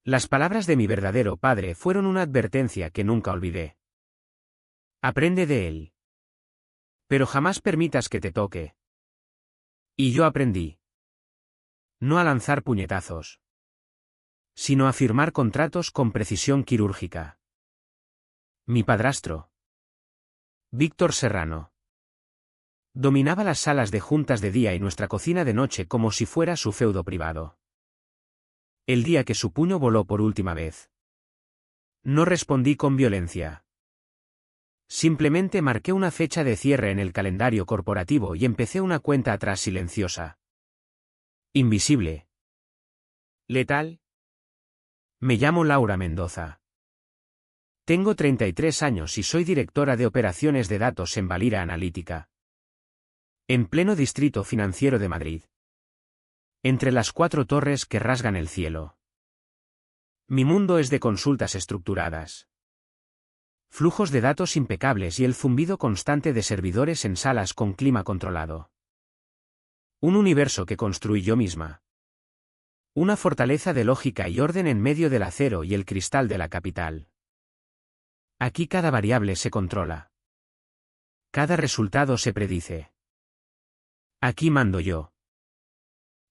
Las palabras de mi verdadero padre fueron una advertencia que nunca olvidé. Aprende de él. Pero jamás permitas que te toque. Y yo aprendí. No a lanzar puñetazos, sino a firmar contratos con precisión quirúrgica. Mi padrastro, Víctor Serrano, dominaba las salas de juntas de día y nuestra cocina de noche como si fuera su feudo privado. El día que su puño voló por última vez, no respondí con violencia. Simplemente marqué una fecha de cierre en el calendario corporativo y empecé una cuenta atrás silenciosa. Invisible. Letal. Me llamo Laura Mendoza. Tengo 33 años y soy directora de operaciones de datos en Valira Analítica. En pleno distrito financiero de Madrid. Entre las 4 torres que rasgan el cielo. Mi mundo es de consultas estructuradas. Flujos de datos impecables y el zumbido constante de servidores en salas con clima controlado. Un universo que construí yo misma. Una fortaleza de lógica y orden en medio del acero y el cristal de la capital. Aquí cada variable se controla. Cada resultado se predice. Aquí mando yo.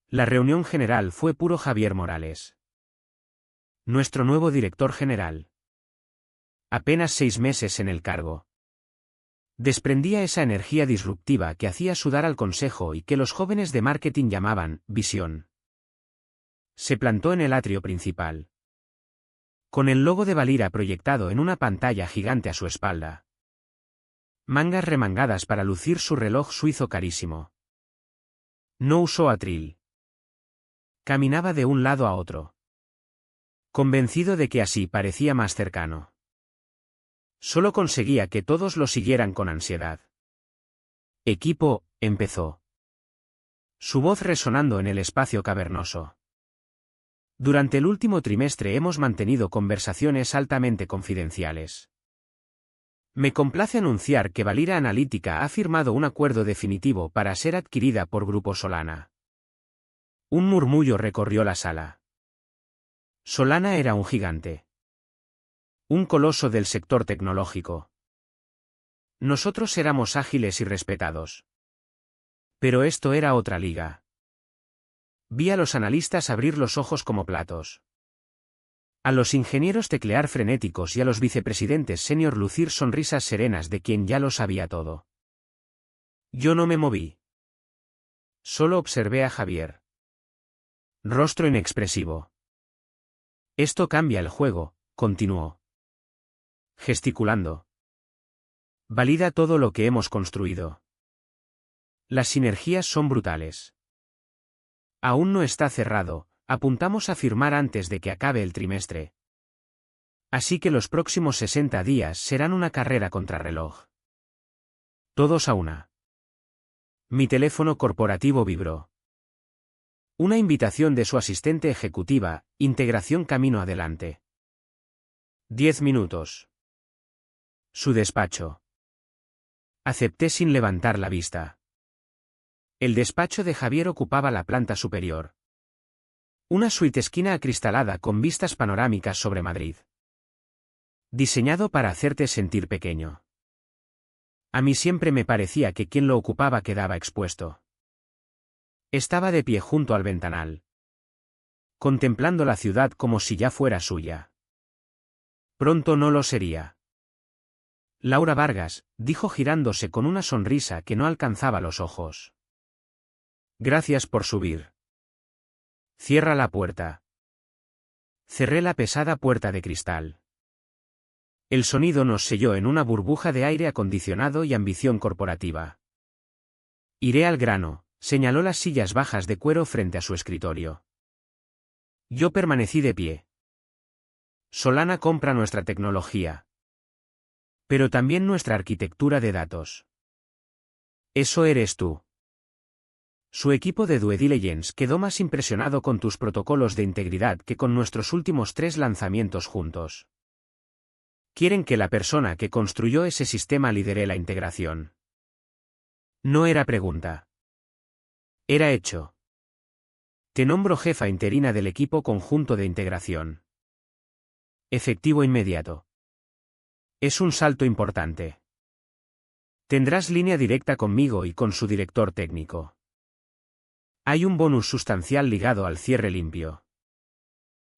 La reunión general fue puro Javier Morales. Nuestro nuevo director general. Apenas 6 meses en el cargo. Desprendía esa energía disruptiva que hacía sudar al consejo y que los jóvenes de marketing llamaban visión. Se plantó en el atrio principal. Con el logo de Valira proyectado en una pantalla gigante a su espalda. Mangas remangadas para lucir su reloj suizo carísimo. No usó atril. Caminaba de un lado a otro. Convencido de que así parecía más cercano. Solo conseguía que todos lo siguieran con ansiedad. Equipo, empezó. Su voz resonando en el espacio cavernoso. Durante el último trimestre hemos mantenido conversaciones altamente confidenciales. Me complace anunciar que Valira Analítica ha firmado un acuerdo definitivo para ser adquirida por Grupo Solana. Un murmullo recorrió la sala. Solana era un gigante. Un coloso del sector tecnológico. Nosotros éramos ágiles y respetados. Pero esto era otra liga. Vi a los analistas abrir los ojos como platos. A los ingenieros teclear frenéticos y a los vicepresidentes senior lucir sonrisas serenas de quien ya lo sabía todo. Yo no me moví. Solo observé a Javier. Rostro inexpresivo. Esto cambia el juego, continuó. Gesticulando. Valida todo lo que hemos construido. Las sinergias son brutales. Aún no está cerrado, apuntamos a firmar antes de que acabe el trimestre. Así que los próximos 60 días serán una carrera contrarreloj. Todos a una. Mi teléfono corporativo vibró. Una invitación de su asistente ejecutiva, integración camino adelante. 10 minutos. Su despacho. Acepté sin levantar la vista. El despacho de Javier ocupaba la planta superior. Una suite esquina acristalada con vistas panorámicas sobre Madrid. Diseñado para hacerte sentir pequeño. A mí siempre me parecía que quien lo ocupaba quedaba expuesto. Estaba de pie junto al ventanal. Contemplando la ciudad como si ya fuera suya. Pronto no lo sería. Laura Vargas, dijo girándose con una sonrisa que no alcanzaba los ojos. Gracias por subir. Cierra la puerta. Cerré la pesada puerta de cristal. El sonido nos selló en una burbuja de aire acondicionado y ambición corporativa. Iré al grano, señaló las sillas bajas de cuero frente a su escritorio. Yo permanecí de pie. Solana compra nuestra tecnología. Pero también nuestra arquitectura de datos. Eso eres tú. Su equipo de due diligence quedó más impresionado con tus protocolos de integridad que con nuestros últimos 3 lanzamientos juntos. Quieren que la persona que construyó ese sistema lidere la integración. No era pregunta. Era hecho. Te nombro jefa interina del equipo conjunto de integración. Efectivo inmediato. Es un salto importante. Tendrás línea directa conmigo y con su director técnico. Hay un bonus sustancial ligado al cierre limpio.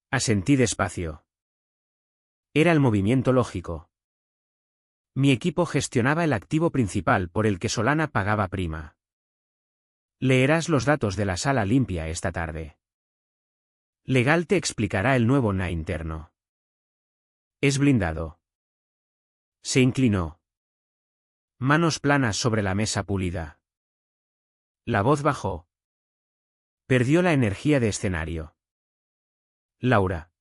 Asentí despacio. Era el movimiento lógico. Mi equipo gestionaba el activo principal por el que Solana pagaba prima. Leerás los datos de la sala limpia esta tarde. Legal te explicará el nuevo NA interno. Es blindado. Se inclinó. Manos planas sobre la mesa pulida. La voz bajó. Perdió la energía de escenario. Laura.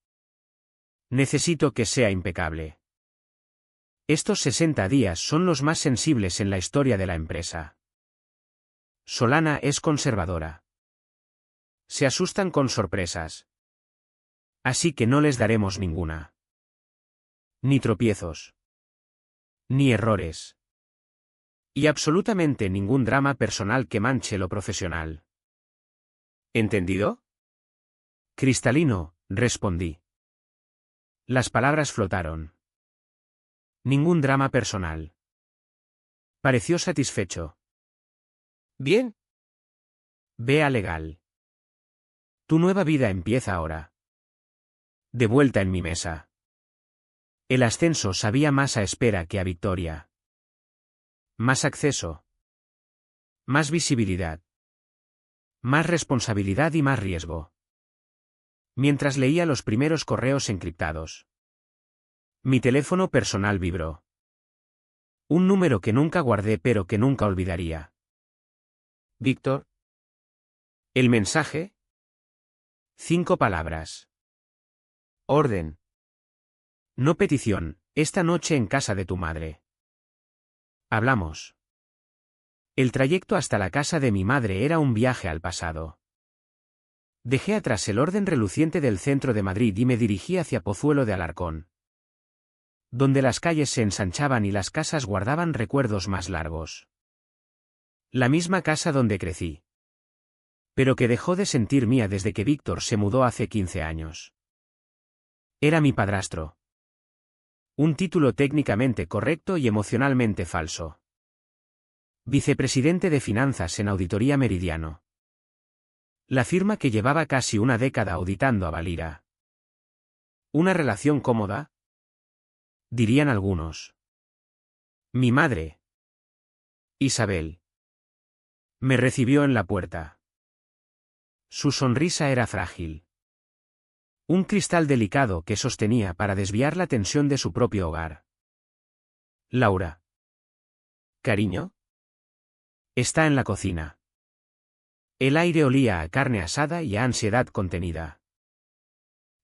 Necesito que sea impecable. Estos 60 días son los más sensibles en la historia de la empresa. Solana es conservadora. Se asustan con sorpresas. Así que no les daremos ninguna. Ni tropiezos. Ni errores. Y absolutamente ningún drama personal que manche lo profesional. ¿Entendido? Cristalino, respondí. Las palabras flotaron. Ningún drama personal. Pareció satisfecho. Bien. Ve a Legal. Tu nueva vida empieza ahora. De vuelta en mi mesa. El ascenso sabía más a espera que a victoria. Más acceso. Más visibilidad. Más responsabilidad y más riesgo. Mientras leía los primeros correos encriptados. Mi teléfono personal vibró. Un número que nunca guardé pero que nunca olvidaría. Víctor. El mensaje. 5 palabras. Orden. No petición, esta noche en casa de tu madre. Hablamos. El trayecto hasta la casa de mi madre era un viaje al pasado. Dejé atrás el orden reluciente del centro de Madrid y me dirigí hacia Pozuelo de Alarcón, donde las calles se ensanchaban y las casas guardaban recuerdos más largos. La misma casa donde crecí. Pero que dejó de sentir mía desde que Víctor se mudó hace 15 años. Era mi padrastro. Un título técnicamente correcto y emocionalmente falso. Vicepresidente de Finanzas en Auditoría Meridiano. La firma que llevaba casi una década auditando a Valira. ¿Una relación cómoda? Dirían algunos. Mi madre, Isabel, me recibió en la puerta. Su sonrisa era frágil. Un cristal delicado que sostenía para desviar la tensión de su propio hogar. Laura. Cariño. Está en la cocina. El aire olía a carne asada y a ansiedad contenida.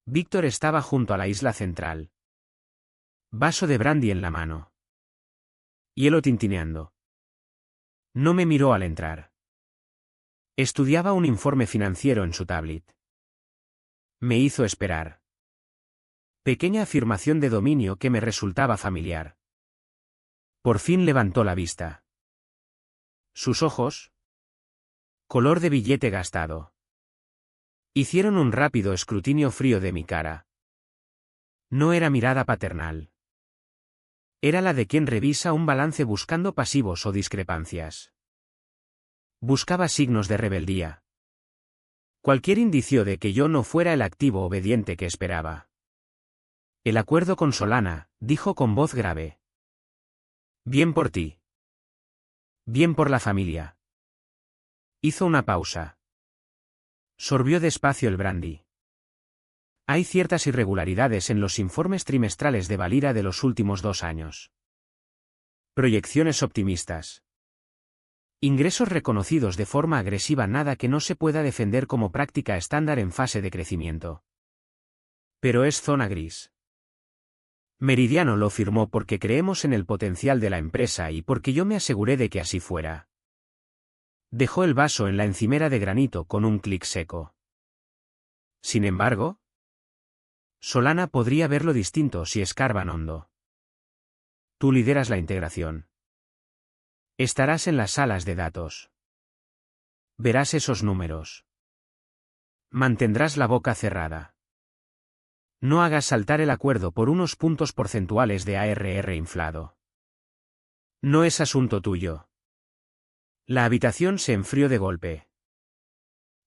Víctor estaba junto a la isla central. Vaso de brandy en la mano. Hielo tintineando. No me miró al entrar. Estudiaba un informe financiero en su tablet. Me hizo esperar. Pequeña afirmación de dominio que me resultaba familiar. Por fin levantó la vista. Sus ojos, color de billete gastado, hicieron un rápido escrutinio frío de mi cara. No era mirada paternal. Era la de quien revisa un balance buscando pasivos o discrepancias. Buscaba signos de rebeldía. Cualquier indicio de que yo no fuera el activo obediente que esperaba. El acuerdo con Solana, dijo con voz grave. Bien por ti. Bien por la familia. Hizo una pausa. Sorbió despacio el brandy. Hay ciertas irregularidades en los informes trimestrales de Valira de los últimos 2 años. Proyecciones optimistas. Ingresos reconocidos de forma agresiva, nada que no se pueda defender como práctica estándar en fase de crecimiento. Pero es zona gris. Meridiano lo firmó porque creemos en el potencial de la empresa y porque yo me aseguré de que así fuera. Dejó el vaso en la encimera de granito con un clic seco. Sin embargo, Solana podría verlo distinto si escarban hondo. Tú lideras la integración. Estarás en las salas de datos. Verás esos números. Mantendrás la boca cerrada. No hagas saltar el acuerdo por unos puntos porcentuales de ARR inflado. No es asunto tuyo. La habitación se enfrió de golpe.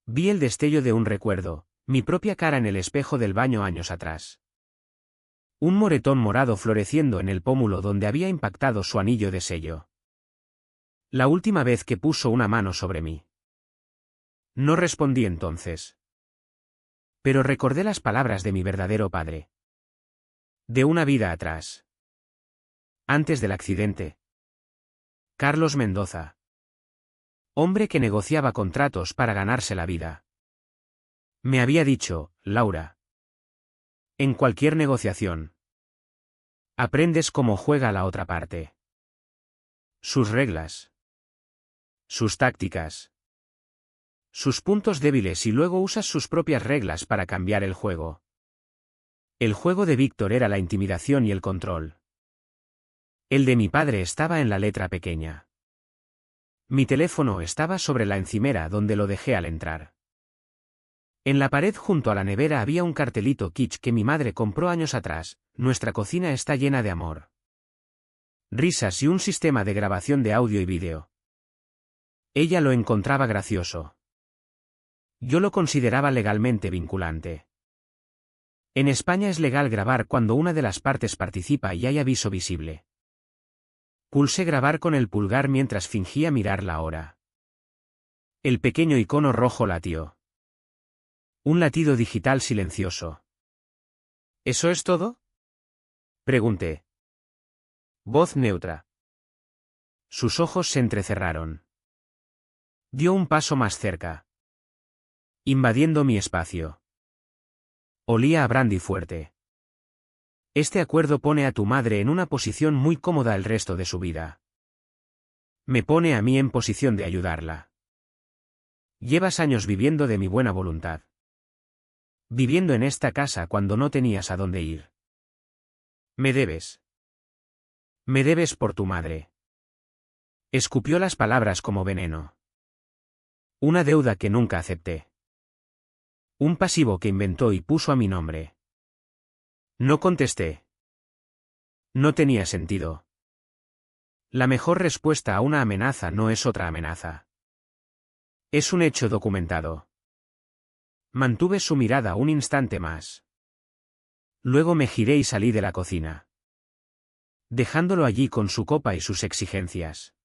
Vi el destello de un recuerdo, mi propia cara en el espejo del baño años atrás. Un moretón morado floreciendo en el pómulo donde había impactado su anillo de sello. La última vez que puso una mano sobre mí. No respondí entonces. Pero recordé las palabras de mi verdadero padre. De una vida atrás. Antes del accidente. Carlos Mendoza. Hombre que negociaba contratos para ganarse la vida. Me había dicho, Laura. En cualquier negociación. Aprendes cómo juega la otra parte. Sus reglas. Sus tácticas. Sus puntos débiles y luego usas sus propias reglas para cambiar el juego. El juego de Víctor era la intimidación y el control. El de mi padre estaba en la letra pequeña. Mi teléfono estaba sobre la encimera donde lo dejé al entrar. En la pared junto a la nevera había un cartelito kitsch que mi madre compró años atrás: nuestra cocina está llena de amor. Risas y un sistema de grabación de audio y vídeo. Ella lo encontraba gracioso. Yo lo consideraba legalmente vinculante. En España es legal grabar cuando una de las partes participa y hay aviso visible. Pulsé grabar con el pulgar mientras fingía mirar la hora. El pequeño icono rojo latió. Un latido digital silencioso. ¿Eso es todo?, pregunté. Voz neutra. Sus ojos se entrecerraron. Dio un paso más cerca. Invadiendo mi espacio. Olía a brandy fuerte. Este acuerdo pone a tu madre en una posición muy cómoda el resto de su vida. Me pone a mí en posición de ayudarla. Llevas años viviendo de mi buena voluntad. Viviendo en esta casa cuando no tenías a dónde ir. Me debes. Me debes por tu madre. Escupió las palabras como veneno. Una deuda que nunca acepté. Un pasivo que inventó y puso a mi nombre. No contesté. No tenía sentido. La mejor respuesta a una amenaza no es otra amenaza. Es un hecho documentado. Mantuve su mirada un instante más. Luego me giré y salí de la cocina. Dejándolo allí con su copa y sus exigencias.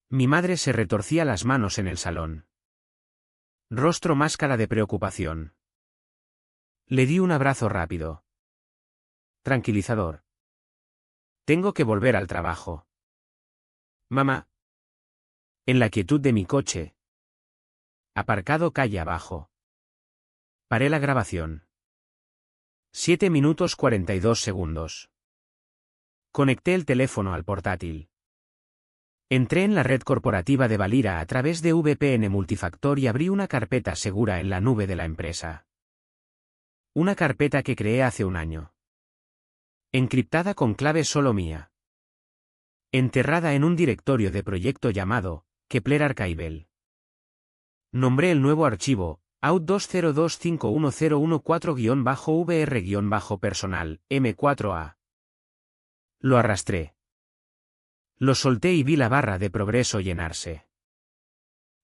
Mi madre se retorcía las manos en el salón. Rostro máscara de preocupación. Le di un abrazo rápido. Tranquilizador. Tengo que volver al trabajo. Mamá. En la quietud de mi coche. Aparcado calle abajo. Paré la grabación. 7 minutos 42 segundos. Conecté el teléfono al portátil. Entré en la red corporativa de Valira a través de VPN Multifactor y abrí una carpeta segura en la nube de la empresa. Una carpeta que creé hace un año. Encriptada con clave solo mía. Enterrada en un directorio de proyecto llamado Kepler Archival. Nombré el nuevo archivo out20251014-VR-personal, M4A. Lo arrastré. Lo solté y vi la barra de progreso llenarse.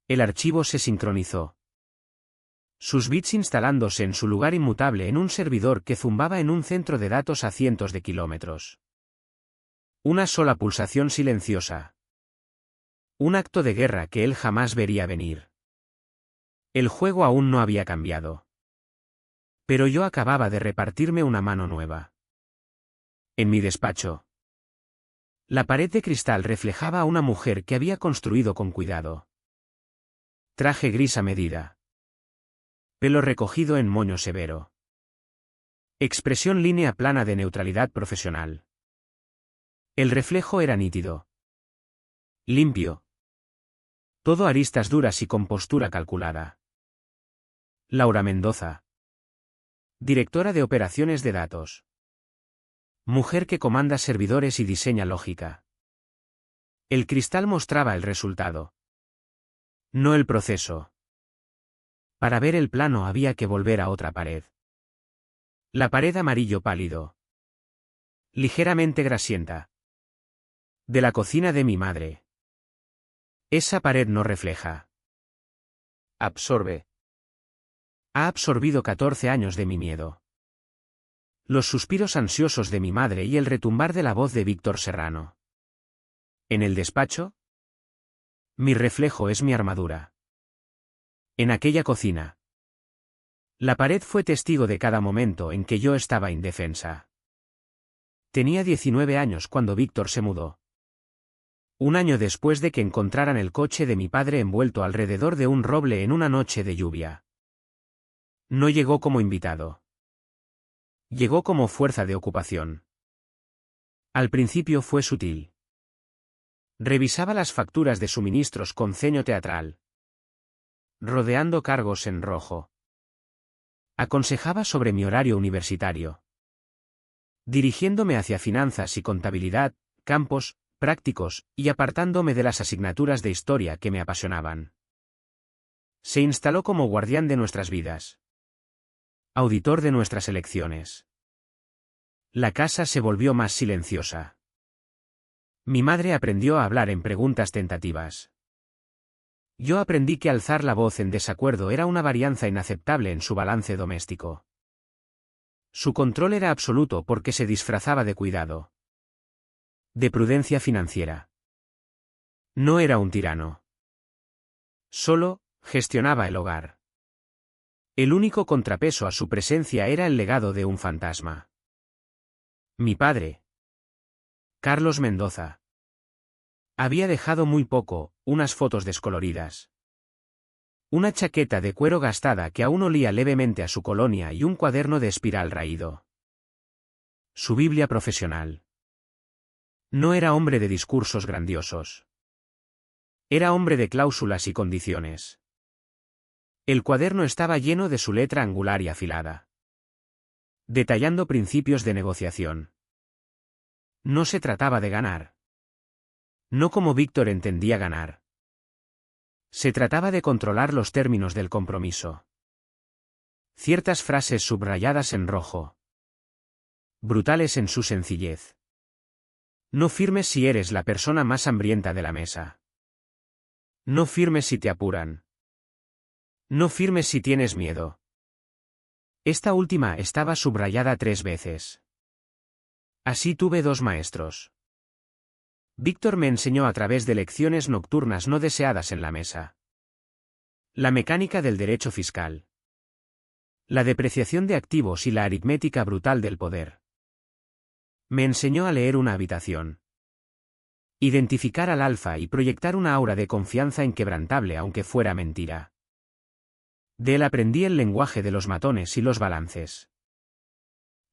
El archivo se sincronizó. Sus bits instalándose en su lugar inmutable en un servidor que zumbaba en un centro de datos a cientos de kilómetros. Una sola pulsación silenciosa. Un acto de guerra que él jamás vería venir. El juego aún no había cambiado. Pero yo acababa de repartirme una mano nueva. En mi despacho. La pared de cristal reflejaba a una mujer que había construido con cuidado. Traje gris a medida. Pelo recogido en moño severo. Expresión línea plana de neutralidad profesional. El reflejo era nítido. Limpio. Todo aristas duras y con postura calculada. Laura Mendoza. Directora de operaciones de datos. Mujer que comanda servidores y diseña lógica. El cristal mostraba el resultado. No el proceso. Para ver el plano había que volver a otra pared. La pared amarillo pálido. Ligeramente grasienta. De la cocina de mi madre. Esa pared no refleja. Absorbe. Ha absorbido 14 años de mi miedo. Los suspiros ansiosos de mi madre y el retumbar de la voz de Víctor Serrano. En el despacho. Mi reflejo es mi armadura. En aquella cocina. La pared fue testigo de cada momento en que yo estaba indefensa. Tenía 19 años cuando Víctor se mudó. Un año después de que encontraran el coche de mi padre envuelto alrededor de un roble en una noche de lluvia. No llegó como invitado. Llegó como fuerza de ocupación. Al principio fue sutil. Revisaba las facturas de suministros con ceño teatral. Rodeando cargos en rojo. Aconsejaba sobre mi horario universitario. Dirigiéndome hacia finanzas y contabilidad, campos prácticos, y apartándome de las asignaturas de historia que me apasionaban. Se instaló como guardián de nuestras vidas. Auditor de nuestras elecciones. La casa se volvió más silenciosa. Mi madre aprendió a hablar en preguntas tentativas. Yo aprendí que alzar la voz en desacuerdo era una varianza inaceptable en su balance doméstico. Su control era absoluto porque se disfrazaba de cuidado. De prudencia financiera. No era un tirano. Solo gestionaba el hogar. El único contrapeso a su presencia era el legado de un fantasma. Mi padre, Carlos Mendoza, había dejado muy poco, unas fotos descoloridas. Una chaqueta de cuero gastada que aún olía levemente a su colonia y un cuaderno de espiral raído. Su Biblia profesional. No era hombre de discursos grandiosos. Era hombre de cláusulas y condiciones. El cuaderno estaba lleno de su letra angular y afilada. Detallando principios de negociación. No se trataba de ganar. No como Víctor entendía ganar. Se trataba de controlar los términos del compromiso. Ciertas frases subrayadas en rojo. Brutales en su sencillez. No firmes si eres la persona más hambrienta de la mesa. No firmes si te apuran. No firmes si tienes miedo. Esta última estaba subrayada 3 veces. Así tuve 2 maestros. Víctor me enseñó a través de lecciones nocturnas no deseadas en la mesa. La mecánica del derecho fiscal. La depreciación de activos y la aritmética brutal del poder. Me enseñó a leer una habitación. Identificar al alfa y proyectar una aura de confianza inquebrantable aunque fuera mentira. De él aprendí el lenguaje de los matones y los balances.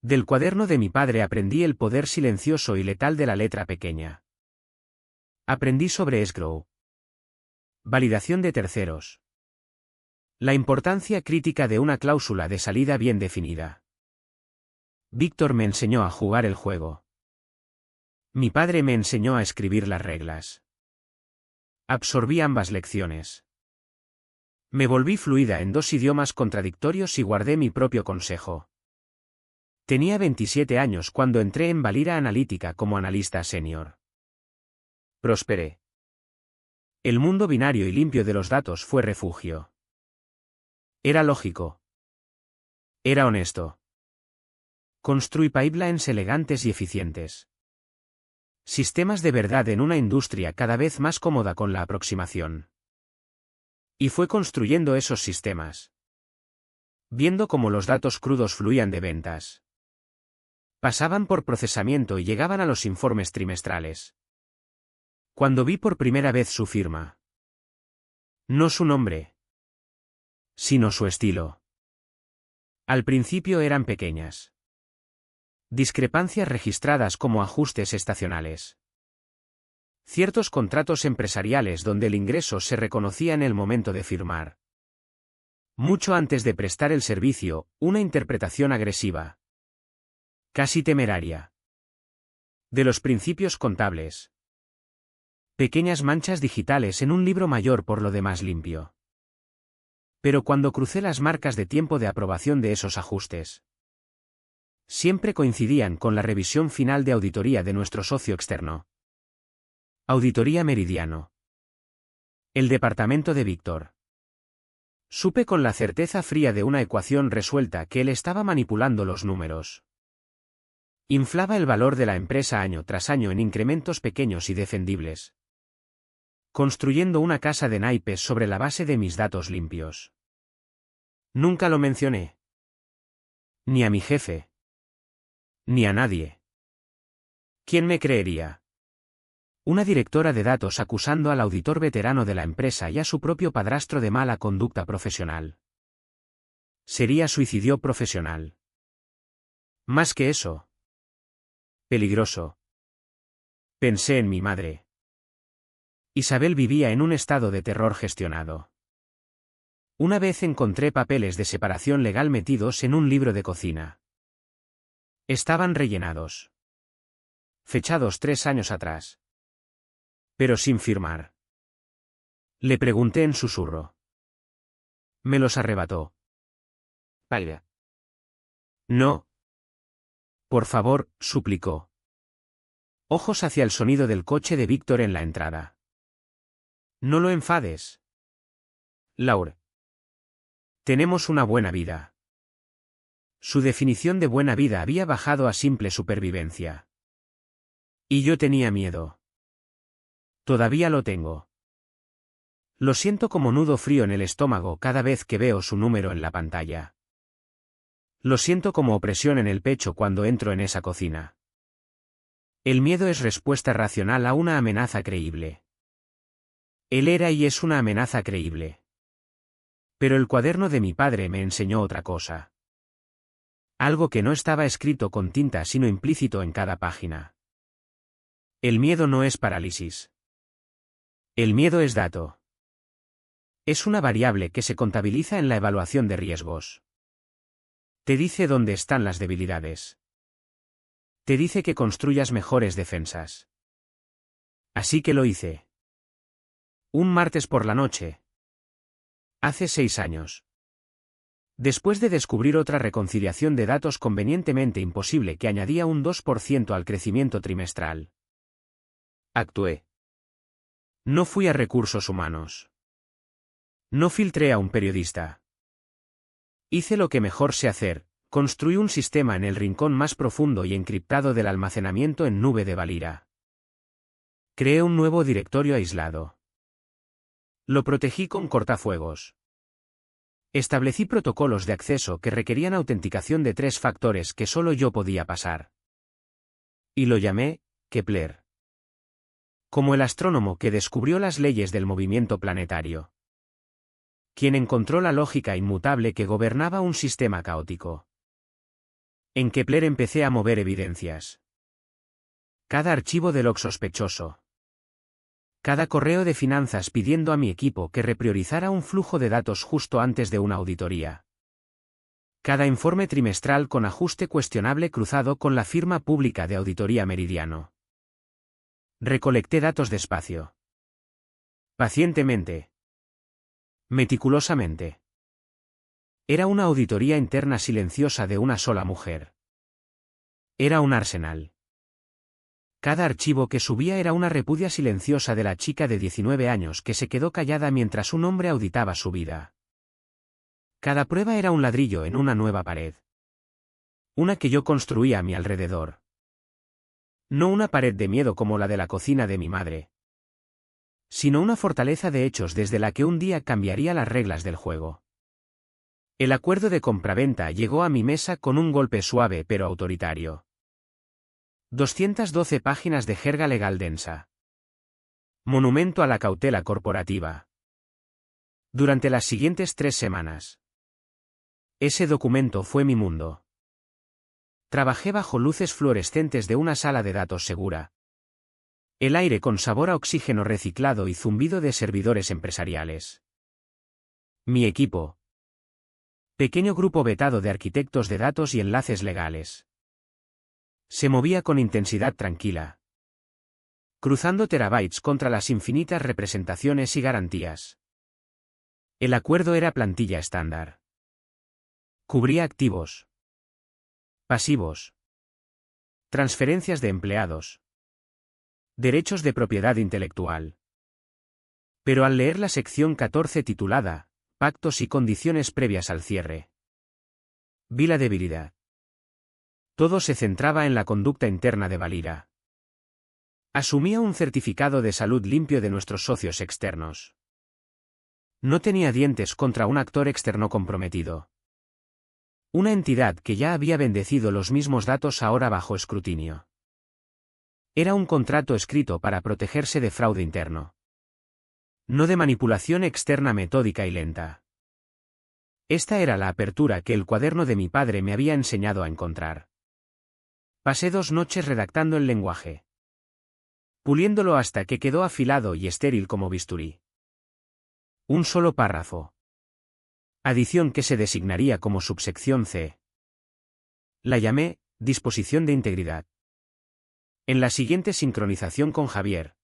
Del cuaderno de mi padre aprendí el poder silencioso y letal de la letra pequeña. Aprendí sobre escrow. Validación de terceros. La importancia crítica de una cláusula de salida bien definida. Víctor me enseñó a jugar el juego. Mi padre me enseñó a escribir las reglas. Absorbí ambas lecciones. Me volví fluida en 2 idiomas contradictorios y guardé mi propio consejo. Tenía 27 años cuando entré en Valira Analítica como analista senior. Prosperé. El mundo binario y limpio de los datos fue refugio. Era lógico. Era honesto. Construí pipelines elegantes y eficientes. Sistemas de verdad en una industria cada vez más cómoda con la aproximación. Y fue construyendo esos sistemas. Viendo cómo los datos crudos fluían de ventas. Pasaban por procesamiento y llegaban a los informes trimestrales. Cuando vi por primera vez su firma. No su nombre. Sino su estilo. Al principio eran pequeñas. Discrepancias registradas como ajustes estacionales. Ciertos contratos empresariales donde el ingreso se reconocía en el momento de firmar. Mucho antes de prestar el servicio, una interpretación agresiva. Casi temeraria. De los principios contables. Pequeñas manchas digitales en un libro mayor por lo demás limpio. Pero cuando crucé las marcas de tiempo de aprobación de esos ajustes. Siempre coincidían con la revisión final de auditoría de nuestro socio externo. Auditoría Meridiano. El departamento de Víctor. Supe con la certeza fría de una ecuación resuelta que él estaba manipulando los números. Inflaba el valor de la empresa año tras año en incrementos pequeños y defendibles. Construyendo una casa de naipes sobre la base de mis datos limpios. Nunca lo mencioné. Ni a mi jefe. Ni a nadie. ¿Quién me creería? Una directora de datos acusando al auditor veterano de la empresa y a su propio padrastro de mala conducta profesional. Sería suicidio profesional. Más que eso. Peligroso. Pensé en mi madre. Isabel vivía en un estado de terror gestionado. Una vez encontré papeles de separación legal metidos en un libro de cocina. Estaban rellenados. Fechados 3 años atrás. Pero sin firmar. Le pregunté en susurro. Me los arrebató. Vaya. No. Por favor, suplicó. Ojos hacia el sonido del coche de Víctor en la entrada. No lo enfades. Laure. Tenemos una buena vida. Su definición de buena vida había bajado a simple supervivencia. Y yo tenía miedo. Todavía lo tengo. Lo siento como nudo frío en el estómago cada vez que veo su número en la pantalla. Lo siento como opresión en el pecho cuando entro en esa cocina. El miedo es respuesta racional a una amenaza creíble. Él era y es una amenaza creíble. Pero el cuaderno de mi padre me enseñó otra cosa. Algo que no estaba escrito con tinta sino implícito en cada página. El miedo no es parálisis. El miedo es dato. Es una variable que se contabiliza en la evaluación de riesgos. Te dice dónde están las debilidades. Te dice que construyas mejores defensas. Así que lo hice. Un martes por la noche. Hace 6 años. Después de descubrir otra reconciliación de datos convenientemente imposible que añadía un 2% al crecimiento trimestral. Actué. No fui a recursos humanos. No filtré a un periodista. Hice lo que mejor sé hacer, construí un sistema en el rincón más profundo y encriptado del almacenamiento en nube de Valira. Creé un nuevo directorio aislado. Lo protegí con cortafuegos. Establecí protocolos de acceso que requerían autenticación de 3 factores que solo yo podía pasar. Y lo llamé Kepler. Como el astrónomo que descubrió las leyes del movimiento planetario. Quien encontró la lógica inmutable que gobernaba un sistema caótico. En Kepler empecé a mover evidencias. Cada archivo de log sospechoso. Cada correo de finanzas pidiendo a mi equipo que repriorizara un flujo de datos justo antes de una auditoría. Cada informe trimestral con ajuste cuestionable cruzado con la firma pública de Auditoría Meridiano. Recolecté datos despacio. Pacientemente. Meticulosamente. Era una auditoría interna silenciosa de una sola mujer. Era un arsenal. Cada archivo que subía era una repudia silenciosa de la chica de 19 años que se quedó callada mientras un hombre auditaba su vida. Cada prueba era un ladrillo en una nueva pared. Una que yo construía a mi alrededor. No una pared de miedo como la de la cocina de mi madre. Sino una fortaleza de hechos desde la que un día cambiaría las reglas del juego. El acuerdo de compraventa llegó a mi mesa con un golpe suave pero autoritario. 212 páginas de jerga legal densa. Monumento a la cautela corporativa. Durante las siguientes 3 semanas. Ese documento fue mi mundo. Trabajé bajo luces fluorescentes de una sala de datos segura. El aire con sabor a oxígeno reciclado y zumbido de servidores empresariales. Mi equipo. Pequeño grupo vetado de arquitectos de datos y enlaces legales. Se movía con intensidad tranquila. Cruzando terabytes contra las infinitas representaciones y garantías. El acuerdo era plantilla estándar. Cubría activos. Pasivos. Transferencias de empleados. Derechos de propiedad intelectual. Pero al leer la sección 14 titulada Pactos y condiciones previas al cierre, vi la debilidad. Todo se centraba en la conducta interna de Valira. Asumía un certificado de salud limpio de nuestros socios externos. No tenía dientes contra un actor externo comprometido. Una entidad que ya había bendecido los mismos datos ahora bajo escrutinio. Era un contrato escrito para protegerse de fraude interno. No de manipulación externa metódica y lenta. Esta era la apertura que el cuaderno de mi padre me había enseñado a encontrar. Pasé 2 noches redactando el lenguaje, puliéndolo hasta que quedó afilado y estéril como bisturí. Un solo párrafo. Adición que se designaría como subsección C. La llamé disposición de integridad. En la siguiente sincronización con Javier,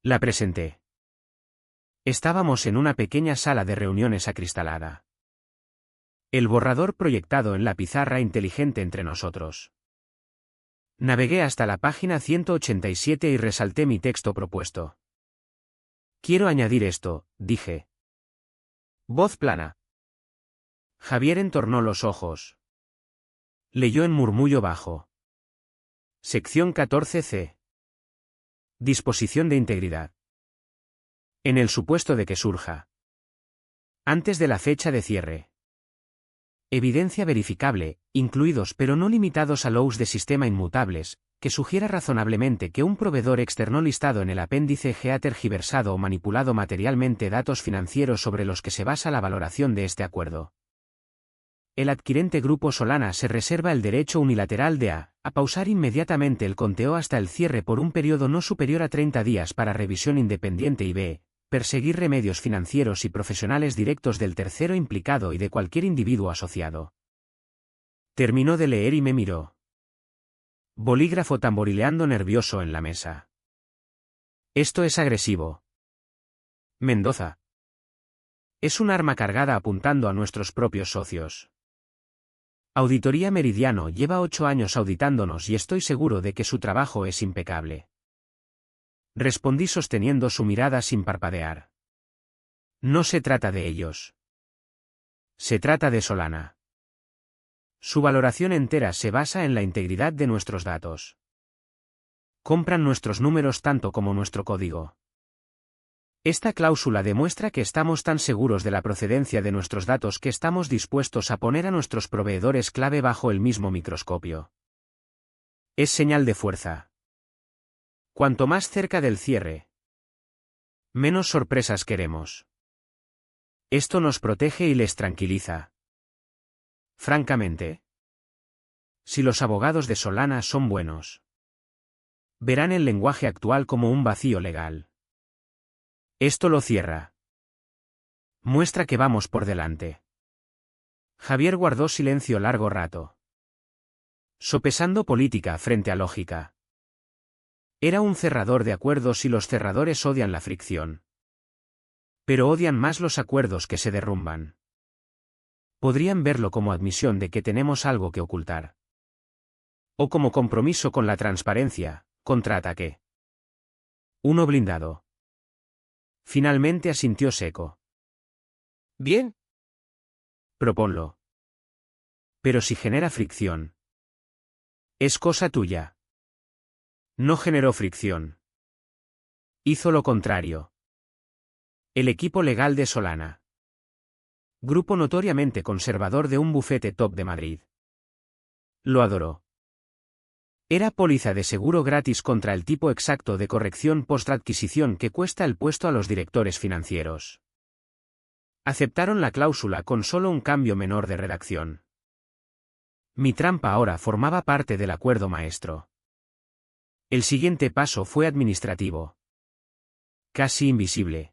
la presenté. Estábamos en una pequeña sala de reuniones acristalada. El borrador proyectado en la pizarra inteligente entre nosotros. Navegué hasta la página 187 y resalté mi texto propuesto. Quiero añadir esto, dije. Voz plana. Javier entornó los ojos. Leyó en murmullo bajo. Sección 14C. Disposición de integridad. En el supuesto de que surja. Antes de la fecha de cierre. Evidencia verificable, incluidos pero no limitados a logs de sistema inmutables, que sugiera razonablemente que un proveedor externo listado en el apéndice G ha tergiversado o manipulado materialmente datos financieros sobre los que se basa la valoración de este acuerdo. El adquirente Grupo Solana se reserva el derecho unilateral de a pausar inmediatamente el conteo hasta el cierre por un periodo no superior a 30 días para revisión independiente y b. Perseguir remedios financieros y profesionales directos del tercero implicado y de cualquier individuo asociado. Terminó de leer y me miró. Bolígrafo tamborileando nervioso en la mesa. Esto es agresivo. Mendoza. Es un arma cargada apuntando a nuestros propios socios. Auditoría Meridiano lleva 8 años auditándonos y estoy seguro de que su trabajo es impecable. Respondí sosteniendo su mirada sin parpadear. No se trata de ellos. Se trata de Solana. Su valoración entera se basa en la integridad de nuestros datos. Compran nuestros números tanto como nuestro código. Esta cláusula demuestra que estamos tan seguros de la procedencia de nuestros datos que estamos dispuestos a poner a nuestros proveedores clave bajo el mismo microscopio. Es señal de fuerza. Cuanto más cerca del cierre, menos sorpresas queremos. Esto nos protege y les tranquiliza. Francamente, si los abogados de Solana son buenos, verán el lenguaje actual como un vacío legal. Esto lo cierra. Muestra que vamos por delante. Javier guardó silencio largo rato, sopesando política frente a lógica. Era un cerrador de acuerdos y los cerradores odian la fricción. Pero odian más los acuerdos que se derrumban. Podrían verlo como admisión de que tenemos algo que ocultar. O como compromiso con la transparencia, contraataque. Uno blindado. Finalmente asintió seco. Bien. Proponlo. Pero si genera fricción. Es cosa tuya. No generó fricción. Hizo lo contrario. El equipo legal de Solana. Grupo notoriamente conservador de un bufete top de Madrid. Lo adoró. Era póliza de seguro gratis contra el tipo exacto de corrección post-adquisición que cuesta el puesto a los directores financieros. Aceptaron la cláusula con solo un cambio menor de redacción. Mi trampa ahora formaba parte del acuerdo maestro. El siguiente paso fue administrativo. Casi invisible.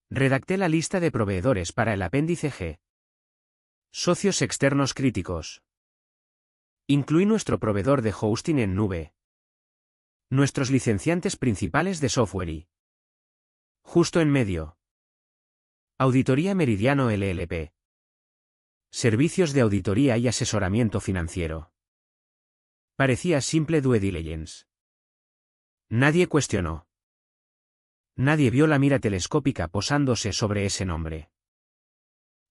Redacté la lista de proveedores para el apéndice G. Socios externos críticos. Incluí nuestro proveedor de hosting en nube. Nuestros licenciantes principales de software y, justo en medio, Auditoría Meridiano LLP. Servicios de auditoría y asesoramiento financiero. Parecía simple due diligence. Nadie cuestionó. Nadie vio la mira telescópica posándose sobre ese nombre.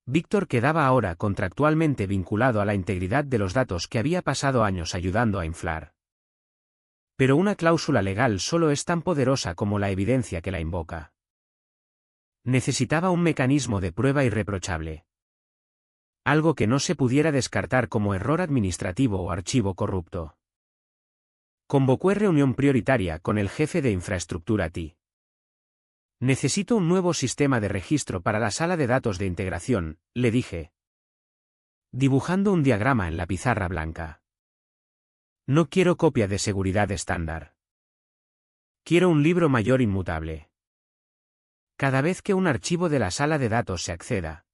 Víctor quedaba ahora contractualmente vinculado a la integridad de los datos que había pasado años ayudando a inflar. Pero una cláusula legal solo es tan poderosa como la evidencia que la invoca. Necesitaba un mecanismo de prueba irreprochable. Algo que no se pudiera descartar como error administrativo o archivo corrupto. Convocó reunión prioritaria con el jefe de infraestructura TI. Necesito un nuevo sistema de registro para la sala de datos de integración, le dije. Dibujando un diagrama en la pizarra blanca. No quiero copia de seguridad estándar. Quiero un libro mayor inmutable. Cada vez que un archivo de la sala de datos se acceda,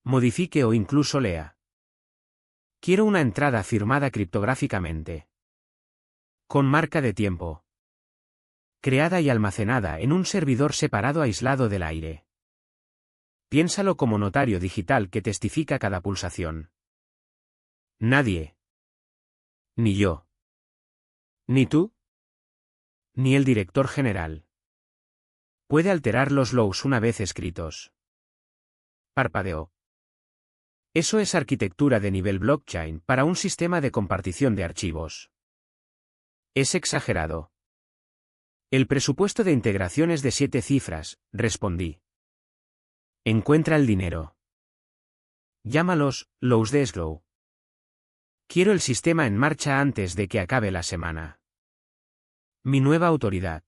modifique o incluso lea. Quiero una entrada firmada criptográficamente. Con marca de tiempo. Creada y almacenada en un servidor separado aislado del aire. Piénsalo como notario digital que testifica cada pulsación. Nadie. Ni yo. Ni tú. Ni el director general. Puede alterar los logs una vez escritos. Parpadeó. Eso es arquitectura de nivel blockchain para un sistema de compartición de archivos. Es exagerado. El presupuesto de integración es de 7 cifras, respondí. Encuentra el dinero. Llámalos, logs de escrow. Quiero el sistema en marcha antes de que acabe la semana. Mi nueva autoridad.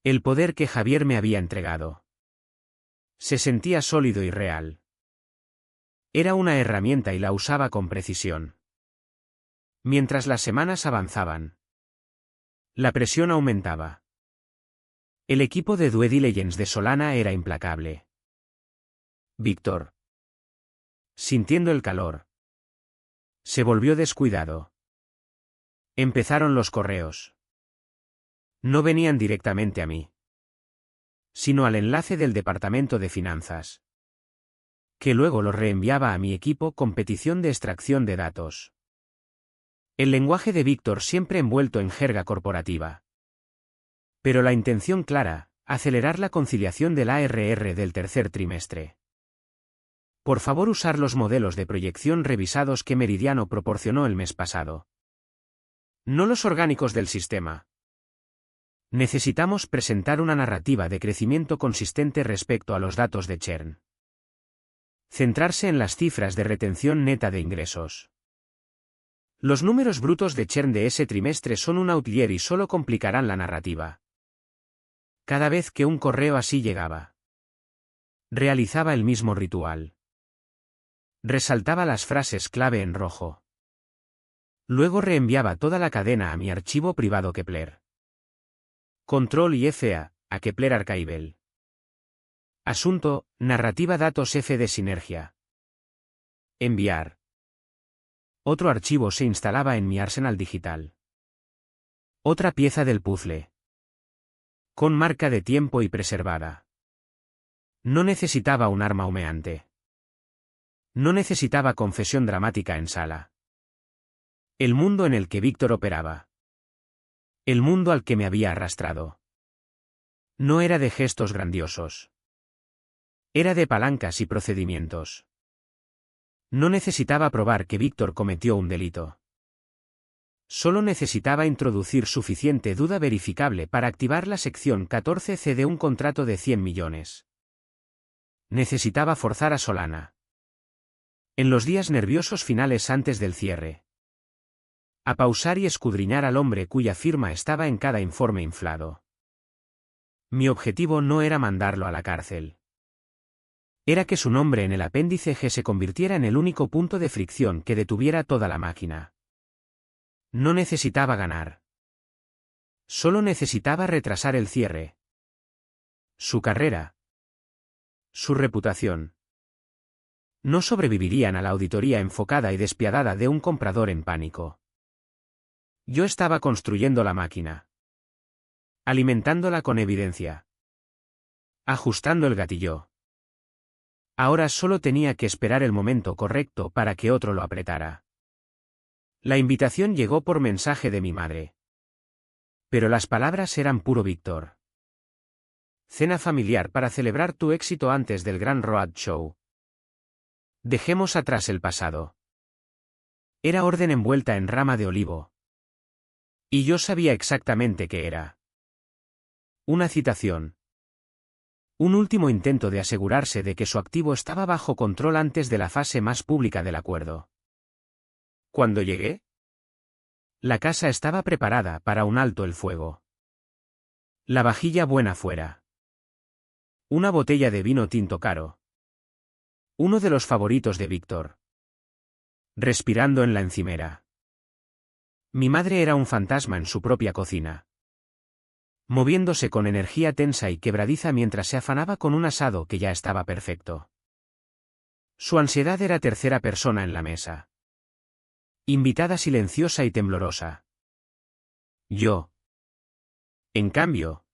El poder que Javier me había entregado. Se sentía sólido y real. Era una herramienta y la usaba con precisión. Mientras las semanas avanzaban, la presión aumentaba. El equipo de due diligence de Solana era implacable. Víctor, sintiendo el calor, se volvió descuidado. Empezaron los correos. No venían directamente a mí, sino al enlace del departamento de finanzas, que luego los reenviaba a mi equipo con petición de extracción de datos. El lenguaje de Víctor siempre envuelto en jerga corporativa. Pero la intención clara, acelerar la conciliación del ARR del tercer trimestre. Por favor, usar los modelos de proyección revisados que Meridiano proporcionó el mes pasado. No los orgánicos del sistema. Necesitamos presentar una narrativa de crecimiento consistente respecto a los datos de churn. Centrarse en las cifras de retención neta de ingresos. Los números brutos de churn de ese trimestre son un outlier y solo complicarán la narrativa. Cada vez que un correo así llegaba, realizaba el mismo ritual. Resaltaba las frases clave en rojo. Luego reenviaba toda la cadena a mi archivo privado Kepler. Control y FA, a Kepler Archival. Asunto, narrativa datos F de sinergia. Enviar. Otro archivo se instalaba en mi arsenal digital. Otra pieza del puzzle. Con marca de tiempo y preservada. No necesitaba un arma humeante. No necesitaba confesión dramática en sala. El mundo en el que Víctor operaba. El mundo al que me había arrastrado. No era de gestos grandiosos. Era de palancas y procedimientos. No necesitaba probar que Víctor cometió un delito. Solo necesitaba introducir suficiente duda verificable para activar la sección 14C de un contrato de 100 millones. Necesitaba forzar a Solana. En los días nerviosos finales antes del cierre. A pausar y escudriñar al hombre cuya firma estaba en cada informe inflado. Mi objetivo no era mandarlo a la cárcel. Era que su nombre en el apéndice G se convirtiera en el único punto de fricción que detuviera toda la máquina. No necesitaba ganar. Solo necesitaba retrasar el cierre. Su carrera. Su reputación. No sobrevivirían a la auditoría enfocada y despiadada de un comprador en pánico. Yo estaba construyendo la máquina. Alimentándola con evidencia. Ajustando el gatillo. Ahora solo tenía que esperar el momento correcto para que otro lo apretara. La invitación llegó por mensaje de mi madre. Pero las palabras eran puro Víctor. Cena familiar para celebrar tu éxito antes del gran road show. Dejemos atrás el pasado. Era orden envuelta en rama de olivo. Y yo sabía exactamente qué era. Una citación. Un último intento de asegurarse de que su activo estaba bajo control antes de la fase más pública del acuerdo. Cuando llegué, la casa estaba preparada para un alto el fuego. La vajilla buena fuera. Una botella de vino tinto caro. Uno de los favoritos de Víctor. Respirando en la encimera. Mi madre era un fantasma en su propia cocina. Moviéndose con energía tensa y quebradiza mientras se afanaba con un asado que ya estaba perfecto. Su ansiedad era tercera persona en la mesa. Invitada silenciosa y temblorosa. Yo. En cambio,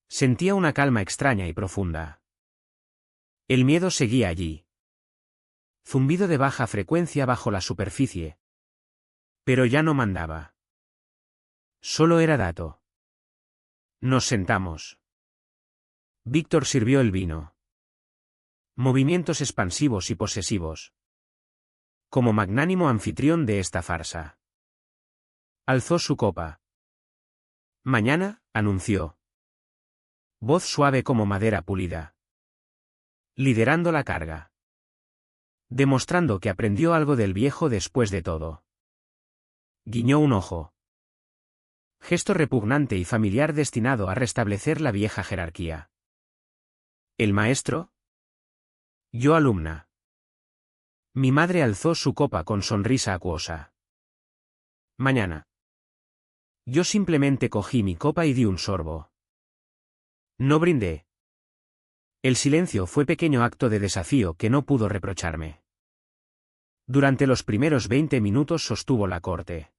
sentía una calma extraña y profunda. El miedo seguía allí. Zumbido de baja frecuencia bajo la superficie. Pero ya no mandaba. Solo era dato. Nos sentamos. Víctor sirvió el vino. Movimientos expansivos y posesivos. Como magnánimo anfitrión de esta farsa. Alzó su copa. Mañana, anunció. Voz suave como madera pulida. Liderando la carga. Demostrando que aprendió algo del viejo después de todo. Guiñó un ojo. Gesto repugnante y familiar destinado a restablecer la vieja jerarquía. ¿El maestro? Yo alumna. Mi madre alzó su copa con sonrisa acuosa. Mañana. Yo simplemente cogí mi copa y di un sorbo. No brindé. El silencio fue pequeño acto de desafío que no pudo reprocharme. Durante los primeros 20 minutos sostuvo la corte.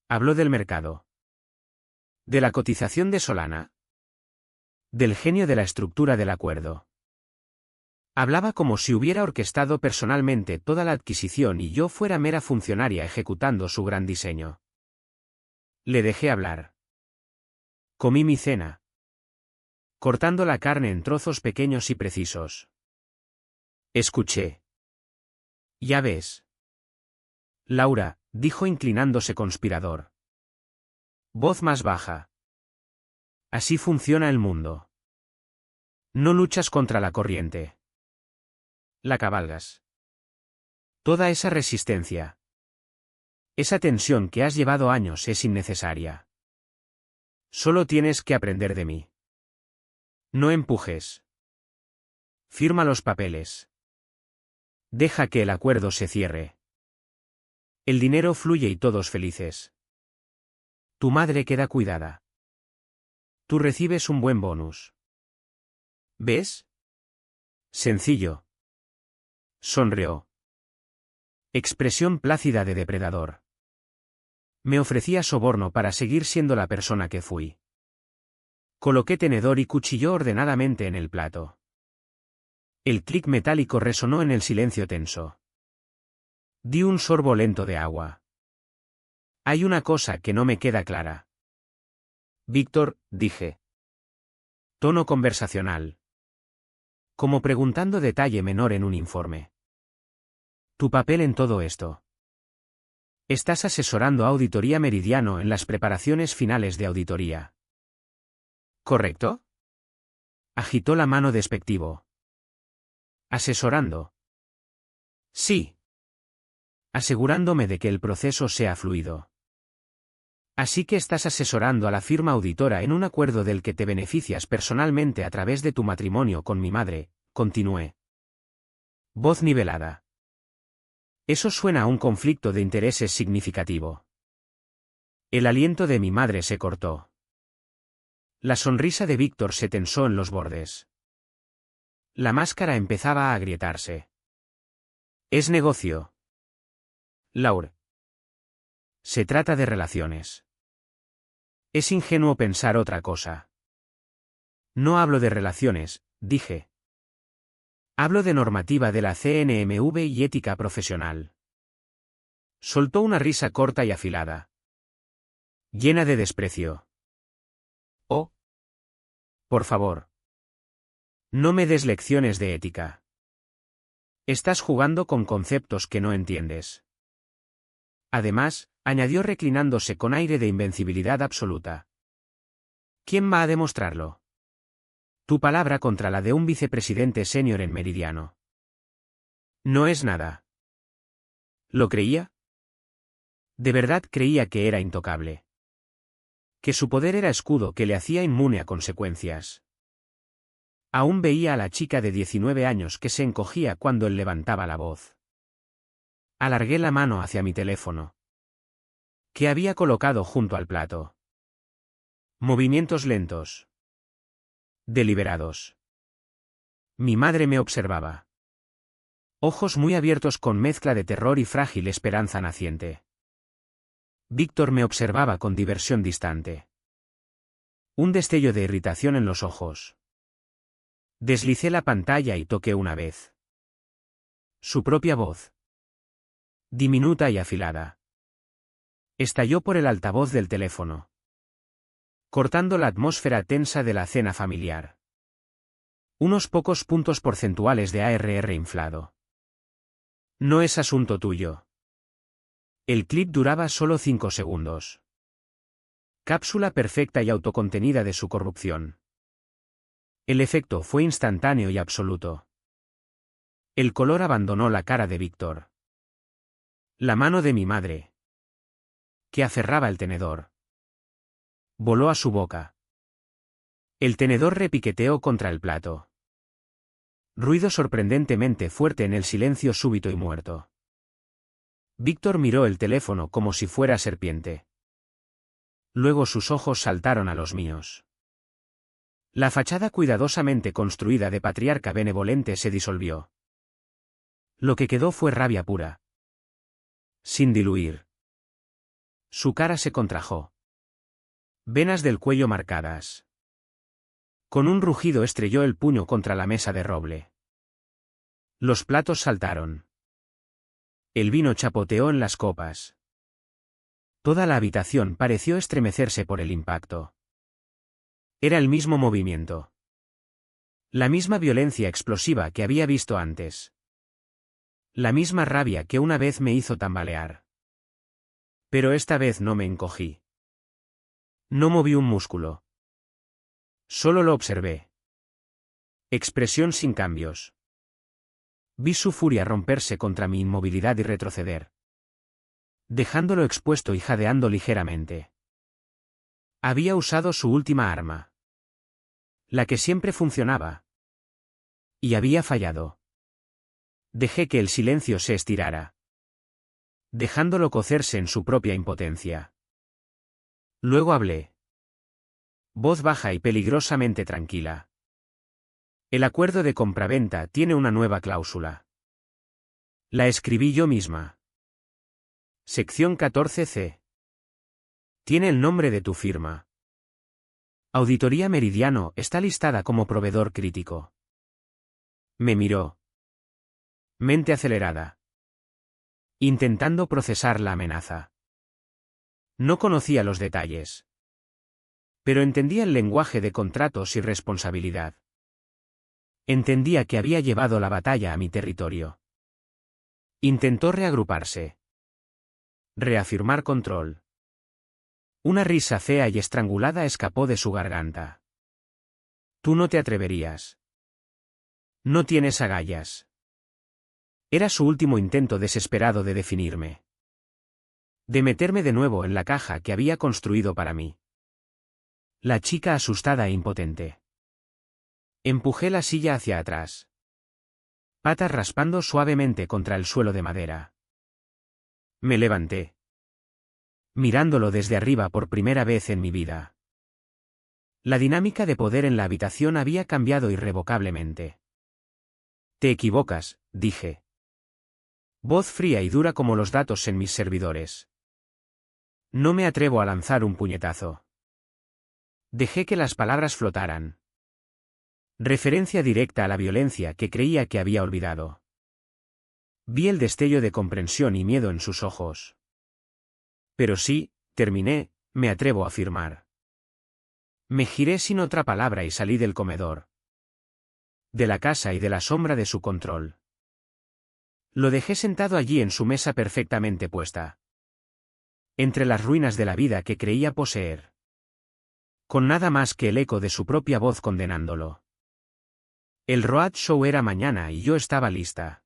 Habló del mercado. De la cotización de Solana. Del genio de la estructura del acuerdo. Hablaba como si hubiera orquestado personalmente toda la adquisición y yo fuera mera funcionaria ejecutando su gran diseño. Le dejé hablar. Comí mi cena. Cortando la carne en trozos pequeños y precisos. Escuché. Ya ves. Laura, dijo inclinándose conspirador. Voz más baja. Así funciona el mundo. No luchas contra la corriente. La cabalgas. Toda esa resistencia. Esa tensión que has llevado años es innecesaria. Solo tienes que aprender de mí. No empujes. Firma los papeles. Deja que el acuerdo se cierre. El dinero fluye y todos felices. Tu madre queda cuidada. Tú recibes un buen bonus. ¿Ves? Sencillo. Sonrió. Expresión plácida de depredador. Me ofrecía soborno para seguir siendo la persona que fui. Coloqué tenedor y cuchillo ordenadamente en el plato. El clic metálico resonó en el silencio tenso. Di un sorbo lento de agua. Hay una cosa que no me queda clara. Víctor, dije. Tono conversacional. Como preguntando detalle menor en un informe. Tu papel en todo esto. Estás asesorando a Auditoría Meridiano en las preparaciones finales de auditoría. ¿Correcto? Agitó la mano despectivo. Asesorando. Sí. Asegurándome de que el proceso sea fluido. Así que estás asesorando a la firma auditora en un acuerdo del que te beneficias personalmente a través de tu matrimonio con mi madre, continué. Voz nivelada. Eso suena a un conflicto de intereses significativo. El aliento de mi madre se cortó. La sonrisa de Víctor se tensó en los bordes. La máscara empezaba a agrietarse. Es negocio. Laura. Se trata de relaciones. Es ingenuo pensar otra cosa. No hablo de relaciones, dije. Hablo de normativa de la CNMV y ética profesional. Soltó una risa corta y afilada, llena de desprecio. Oh. Por favor. No me des lecciones de ética. Estás jugando con conceptos que no entiendes. Además, añadió reclinándose con aire de invencibilidad absoluta. ¿Quién va a demostrarlo? Tu palabra contra la de un vicepresidente senior en Meridiano. No es nada. ¿Lo creía? De verdad creía que era intocable. Que su poder era escudo que le hacía inmune a consecuencias. Aún veía a la chica de 19 años que se encogía cuando él levantaba la voz. Alargué la mano hacia mi teléfono, que había colocado junto al plato. Movimientos lentos. Deliberados. Mi madre me observaba. Ojos muy abiertos con mezcla de terror y frágil esperanza naciente. Víctor me observaba con diversión distante. Un destello de irritación en los ojos. Deslicé la pantalla y toqué una vez. Su propia voz. Diminuta y afilada. Estalló por el altavoz del teléfono, cortando la atmósfera tensa de la cena familiar. Unos pocos puntos porcentuales de ARR inflado. No es asunto tuyo. El clip duraba solo 5 segundos. Cápsula perfecta y autocontenida de su corrupción. El efecto fue instantáneo y absoluto. El color abandonó la cara de Víctor. La mano de mi madre, que aferraba el tenedor, voló a su boca. El tenedor repiqueteó contra el plato. Ruido sorprendentemente fuerte en el silencio súbito y muerto. Víctor miró el teléfono como si fuera serpiente. Luego sus ojos saltaron a los míos. La fachada cuidadosamente construida de patriarca benevolente se disolvió. Lo que quedó fue rabia pura, sin diluir. Su cara se contrajo. Venas del cuello marcadas. Con un rugido estrelló el puño contra la mesa de roble. Los platos saltaron. El vino chapoteó en las copas. Toda la habitación pareció estremecerse por el impacto. Era el mismo movimiento. La misma violencia explosiva que había visto antes. La misma rabia que una vez me hizo tambalear. Pero esta vez no me encogí. No moví un músculo. Solo lo observé. Expresión sin cambios. Vi su furia romperse contra mi inmovilidad y retroceder, dejándolo expuesto y jadeando ligeramente. Había usado su última arma. La que siempre funcionaba. Y había fallado. Dejé que el silencio se estirara, dejándolo cocerse en su propia impotencia. Luego hablé. Voz baja y peligrosamente tranquila. El acuerdo de compraventa tiene una nueva cláusula. La escribí yo misma. Sección 14C. Tiene el nombre de tu firma. Auditoría Meridiano está listada como proveedor crítico. Me miró. Mente acelerada. Intentando procesar la amenaza. No conocía los detalles. Pero entendía el lenguaje de contratos y responsabilidad. Entendía que había llevado la batalla a mi territorio. Intentó reagruparse. Reafirmar control. Una risa fea y estrangulada escapó de su garganta. Tú no te atreverías. No tienes agallas. Era su último intento desesperado de definirme. De meterme de nuevo en la caja que había construido para mí. La chica asustada e impotente. Empujé la silla hacia atrás. Patas raspando suavemente contra el suelo de madera. Me levanté. Mirándolo desde arriba por primera vez en mi vida. La dinámica de poder en la habitación había cambiado irrevocablemente. Te equivocas, dije. Voz fría y dura como los datos en mis servidores. No me atrevo a lanzar un puñetazo. Dejé que las palabras flotaran. Referencia directa a la violencia que creía que había olvidado. Vi el destello de comprensión y miedo en sus ojos. Pero sí, terminé, me atrevo a afirmar. Me giré sin otra palabra y salí del comedor. De la casa y de la sombra de su control. Lo dejé sentado allí en su mesa perfectamente puesta. Entre las ruinas de la vida que creía poseer. Con nada más que el eco de su propia voz condenándolo. El roadshow era mañana y yo estaba lista.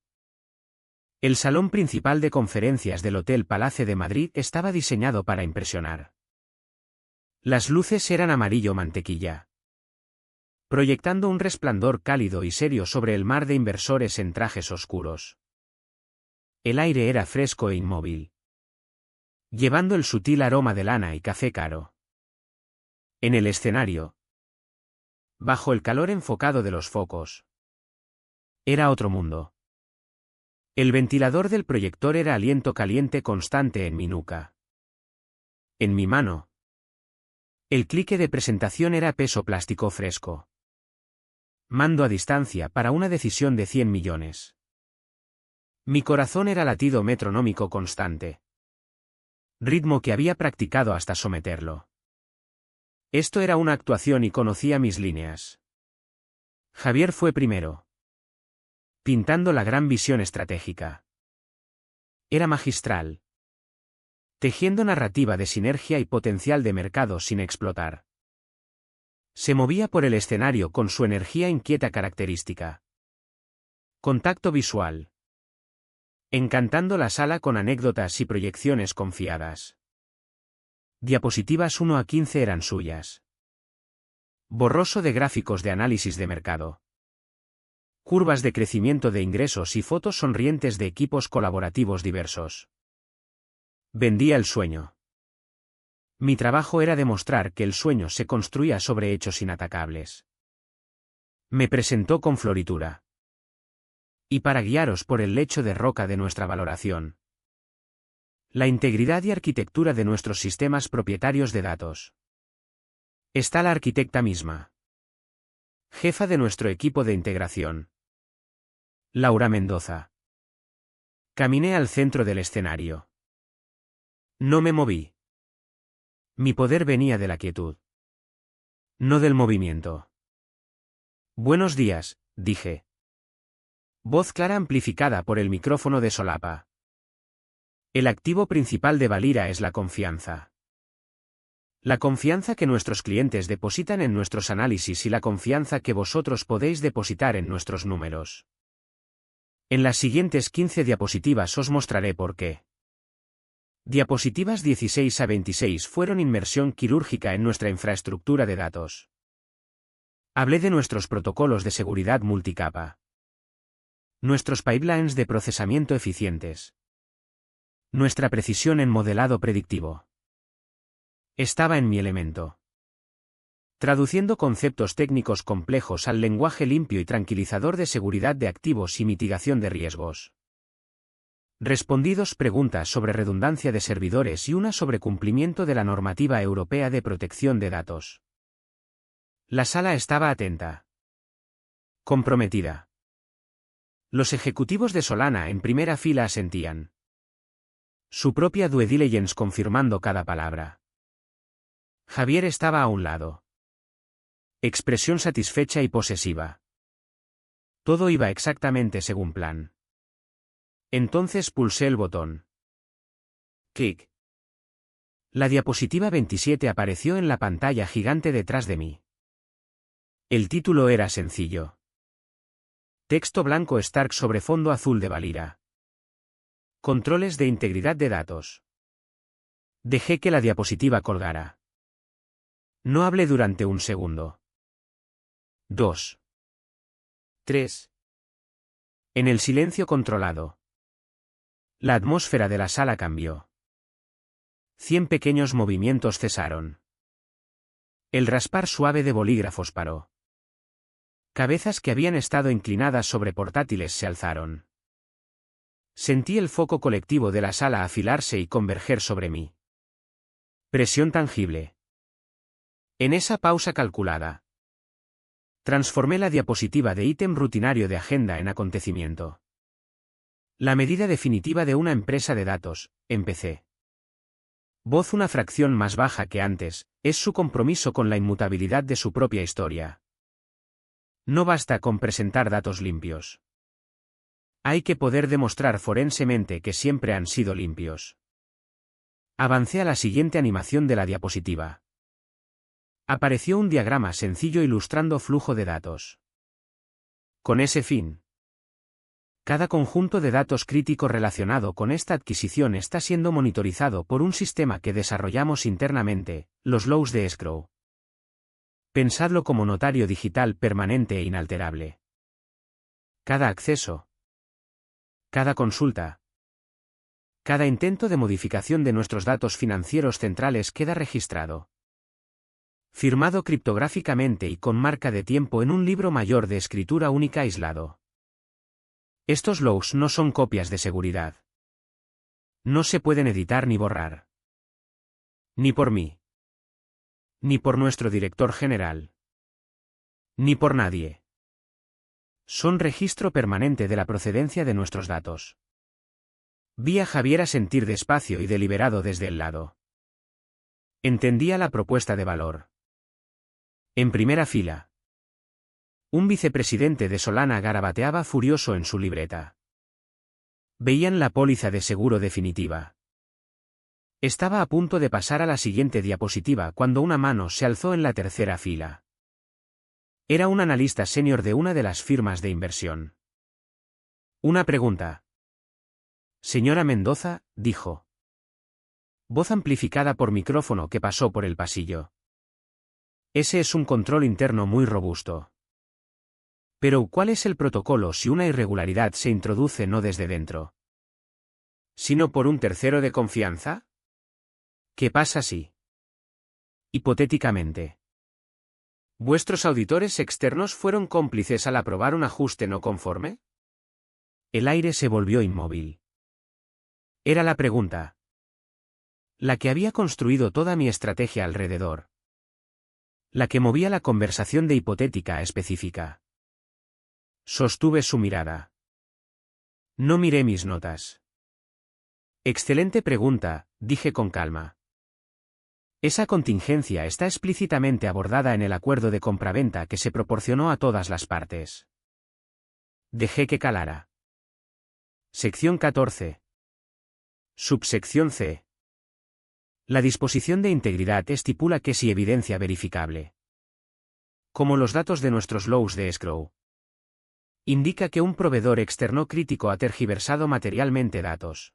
El salón principal de conferencias del Hotel Palace de Madrid estaba diseñado para impresionar. Las luces eran amarillo mantequilla, proyectando un resplandor cálido y serio sobre el mar de inversores en trajes oscuros. El aire era fresco e inmóvil, llevando el sutil aroma de lana y café caro. En el escenario, bajo el calor enfocado de los focos, era otro mundo. El ventilador del proyector era aliento caliente constante en mi nuca. En mi mano, el clique de presentación era peso plástico fresco. Mando a distancia para una decisión de 100 millones. Mi corazón era latido metronómico constante. Ritmo que había practicado hasta someterlo. Esto era una actuación y conocía mis líneas. Javier fue primero. Pintando la gran visión estratégica. Era magistral. Tejiendo narrativa de sinergia y potencial de mercado sin explotar. Se movía por el escenario con su energía inquieta característica. Contacto visual. Encantando la sala con anécdotas y proyecciones confiadas. Diapositivas 1 a 15 eran suyas. Borroso de gráficos de análisis de mercado. Curvas de crecimiento de ingresos y fotos sonrientes de equipos colaborativos diversos. Vendía el sueño. Mi trabajo era demostrar que el sueño se construía sobre hechos inatacables. Me presentó con floritura. Y para guiaros por el lecho de roca de nuestra valoración. La integridad y arquitectura de nuestros sistemas propietarios de datos. Está la arquitecta misma. Jefa de nuestro equipo de integración. Laura Mendoza. Caminé al centro del escenario. No me moví. Mi poder venía de la quietud. No del movimiento. Buenos días, dije. Voz clara amplificada por el micrófono de solapa. El activo principal de Valira es la confianza. La confianza que nuestros clientes depositan en nuestros análisis y la confianza que vosotros podéis depositar en nuestros números. En las siguientes 15 diapositivas os mostraré por qué. Diapositivas 16 a 26 fueron inmersión quirúrgica en nuestra infraestructura de datos. Hablé de nuestros protocolos de seguridad multicapa. Nuestros pipelines de procesamiento eficientes. Nuestra precisión en modelado predictivo. Estaba en mi elemento. Traduciendo conceptos técnicos complejos al lenguaje limpio y tranquilizador de seguridad de activos y mitigación de riesgos. Respondí 2 preguntas sobre redundancia de servidores y una sobre cumplimiento de la normativa europea de protección de datos. La sala estaba atenta. Comprometida. Los ejecutivos de Solana en primera fila asentían. Su propia due diligence confirmando cada palabra. Javier estaba a un lado. Expresión satisfecha y posesiva. Todo iba exactamente según plan. Entonces pulsé el botón. Clic. La diapositiva 27 apareció en la pantalla gigante detrás de mí. El título era sencillo. Texto blanco Stark sobre fondo azul de Valira. Controles de integridad de datos. Dejé que la diapositiva colgara. No hablé durante un segundo. 2. 3. En el silencio controlado. La atmósfera de la sala cambió. 100 pequeños movimientos cesaron. El raspar suave de bolígrafos paró. Cabezas que habían estado inclinadas sobre portátiles se alzaron. Sentí el foco colectivo de la sala afilarse y converger sobre mí. Presión tangible. En esa pausa calculada. Transformé la diapositiva de ítem rutinario de agenda en acontecimiento. La medida definitiva de una empresa de datos, empecé. Voz una fracción más baja que antes, es su compromiso con la inmutabilidad de su propia historia. No basta con presentar datos limpios. Hay que poder demostrar forensemente que siempre han sido limpios. Avancé a la siguiente animación de la diapositiva. Apareció un diagrama sencillo ilustrando flujo de datos. Con ese fin, cada conjunto de datos crítico relacionado con esta adquisición está siendo monitorizado por un sistema que desarrollamos internamente, los logs de escrow. Pensadlo como notario digital permanente e inalterable. Cada acceso, cada consulta, cada intento de modificación de nuestros datos financieros centrales queda registrado. Firmado criptográficamente y con marca de tiempo en un libro mayor de escritura única aislado. Estos logs no son copias de seguridad. No se pueden editar ni borrar. Ni por mí. Ni por nuestro director general. Ni por nadie. Son registro permanente de la procedencia de nuestros datos. Vi a Javier asentir despacio y deliberado desde el lado. Entendía la propuesta de valor. En primera fila. Un vicepresidente de Solana garabateaba furioso en su libreta. Veían la póliza de seguro definitiva. Estaba a punto de pasar a la siguiente diapositiva cuando una mano se alzó en la tercera fila. Era un analista senior de una de las firmas de inversión. Una pregunta. Señora Mendoza, dijo. Voz amplificada por micrófono que pasó por el pasillo. Ese es un control interno muy robusto. Pero ¿cuál es el protocolo si una irregularidad se introduce no desde dentro, sino por un tercero de confianza? ¿Qué pasa si, hipotéticamente, vuestros auditores externos fueron cómplices al aprobar un ajuste no conforme? El aire se volvió inmóvil. Era la pregunta, la que había construido toda mi estrategia alrededor, la que movía la conversación de hipotética a específica. Sostuve su mirada. No miré mis notas. Excelente pregunta, dije con calma. Esa contingencia está explícitamente abordada en el acuerdo de compraventa que se proporcionó a todas las partes. Dejé que calara. Sección 14. Subsección C. La disposición de integridad estipula que si evidencia verificable, como los datos de nuestros logs de escrow, indica que un proveedor externo crítico ha tergiversado materialmente datos.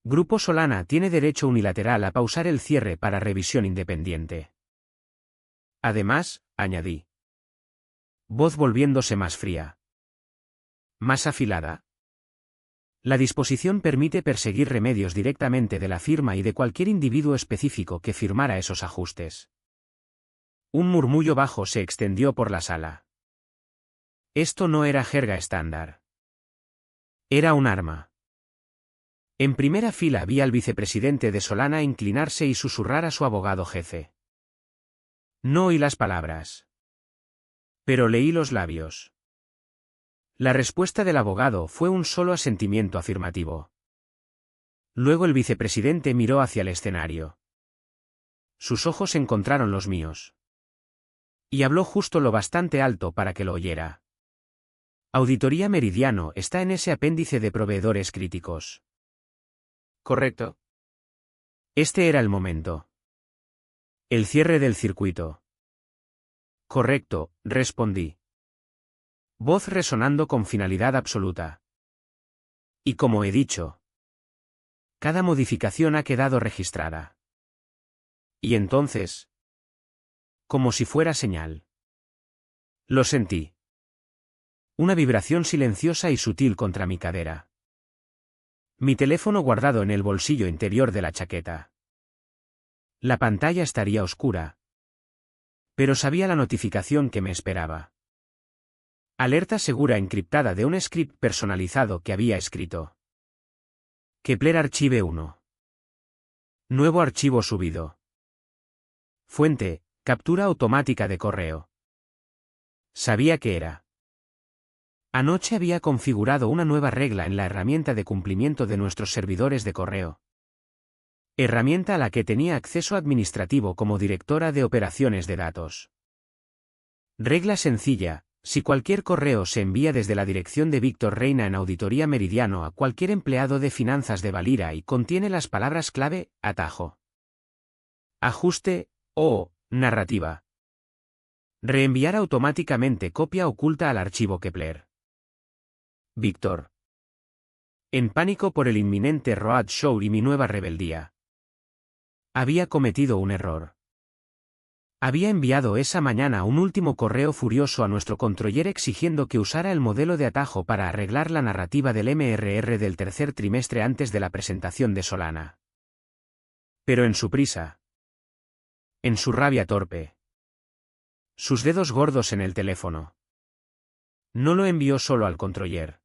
Grupo Solana tiene derecho unilateral a pausar el cierre para revisión independiente. Además, añadí. Voz volviéndose más fría. Más afilada. La disposición permite perseguir remedios directamente de la firma y de cualquier individuo específico que firmara esos ajustes. Un murmullo bajo se extendió por la sala. Esto no era jerga estándar. Era un arma. En primera fila vi al vicepresidente de Solana inclinarse y susurrar a su abogado jefe. No oí las palabras, pero leí los labios. La respuesta del abogado fue un solo asentimiento afirmativo. Luego el vicepresidente miró hacia el escenario. Sus ojos encontraron los míos. Y habló justo lo bastante alto para que lo oyera. Auditoría Meridiano está en ese apéndice de proveedores críticos. ¿Correcto? Este era el momento. El cierre del circuito. Correcto, respondí. Voz resonando con finalidad absoluta. Y como he dicho, cada modificación ha quedado registrada. Y entonces, como si fuera señal, lo sentí. Una vibración silenciosa y sutil contra mi cadera. Mi teléfono guardado en el bolsillo interior de la chaqueta. La pantalla estaría oscura, pero sabía la notificación que me esperaba. Alerta segura encriptada de un script personalizado que había escrito. Kepler Archive 1. Nuevo archivo subido. Fuente, captura automática de correo. Sabía que era. Anoche había configurado una nueva regla en la herramienta de cumplimiento de nuestros servidores de correo. Herramienta a la que tenía acceso administrativo como directora de operaciones de datos. Regla sencilla: si cualquier correo se envía desde la dirección de Víctor Reina en Auditoría Meridiano a cualquier empleado de finanzas de Valira y contiene las palabras clave, atajo, ajuste, o narrativa, reenviar automáticamente copia oculta al archivo Kepler. Víctor. En pánico por el inminente roadshow y mi nueva rebeldía. Había cometido un error. Había enviado esa mañana un último correo furioso a nuestro controller exigiendo que usara el modelo de atajo para arreglar la narrativa del MRR del tercer trimestre antes de la presentación de Solana. Pero en su prisa. En su rabia torpe. Sus dedos gordos en el teléfono. No lo envió solo al controller.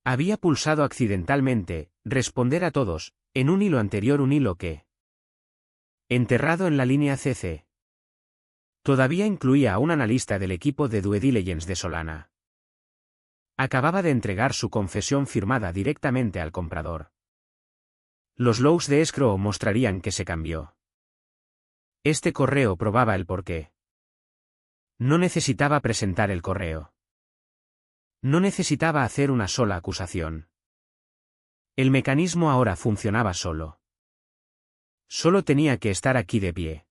Había pulsado accidentalmente, responder a todos, en un hilo anterior, un hilo que, enterrado en la línea CC, todavía incluía a un analista del equipo de Due Diligence de Solana. Acababa de entregar su confesión firmada directamente al comprador. Los logs de escrow mostrarían que se cambió. Este correo probaba el porqué. No necesitaba presentar el correo. No necesitaba hacer una sola acusación. El mecanismo ahora funcionaba solo. Solo tenía que estar aquí de pie.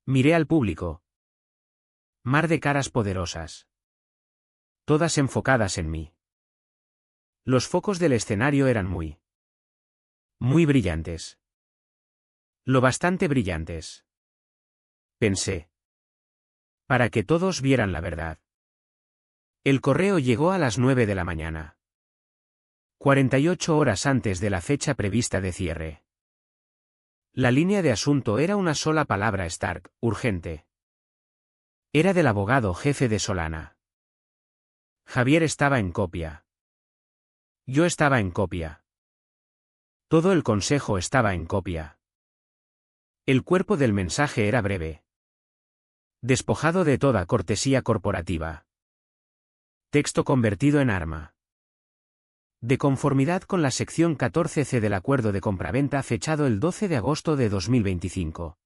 Miré al público. Mar de caras poderosas. Todas enfocadas en mí. Los focos del escenario eran muy brillantes. Lo bastante brillantes. Pensé. Para que todos vieran la verdad. El correo llegó a las 9 de la mañana. 48 horas antes de la fecha prevista de cierre. La línea de asunto era una sola palabra: Stark, urgente. Era del abogado jefe de Solana. Javier estaba en copia. Yo estaba en copia. Todo el consejo estaba en copia. El cuerpo del mensaje era breve. Despojado de toda cortesía corporativa. Texto convertido en arma. De conformidad con la sección 14C del acuerdo de compraventa fechado el 12 de agosto de 2025.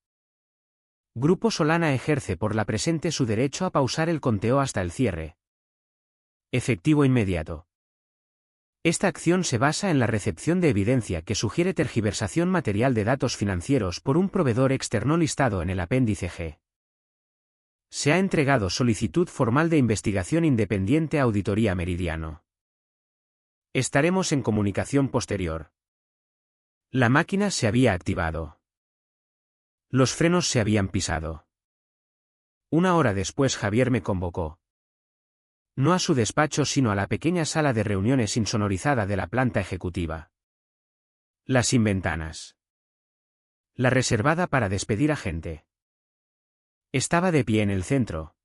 Grupo Solana ejerce por la presente su derecho a pausar el conteo hasta el cierre. Efectivo inmediato. Esta acción se basa en la recepción de evidencia que sugiere tergiversación material de datos financieros por un proveedor externo listado en el apéndice G. Se ha entregado solicitud formal de investigación independiente a Auditoría Meridiano. Estaremos en comunicación posterior. La máquina se había activado. Los frenos se habían pisado. Una hora después Javier me convocó. No a su despacho, sino a la pequeña sala de reuniones insonorizada de la planta ejecutiva. La sin ventanas. La reservada para despedir a gente. Estaba de pie en el centro.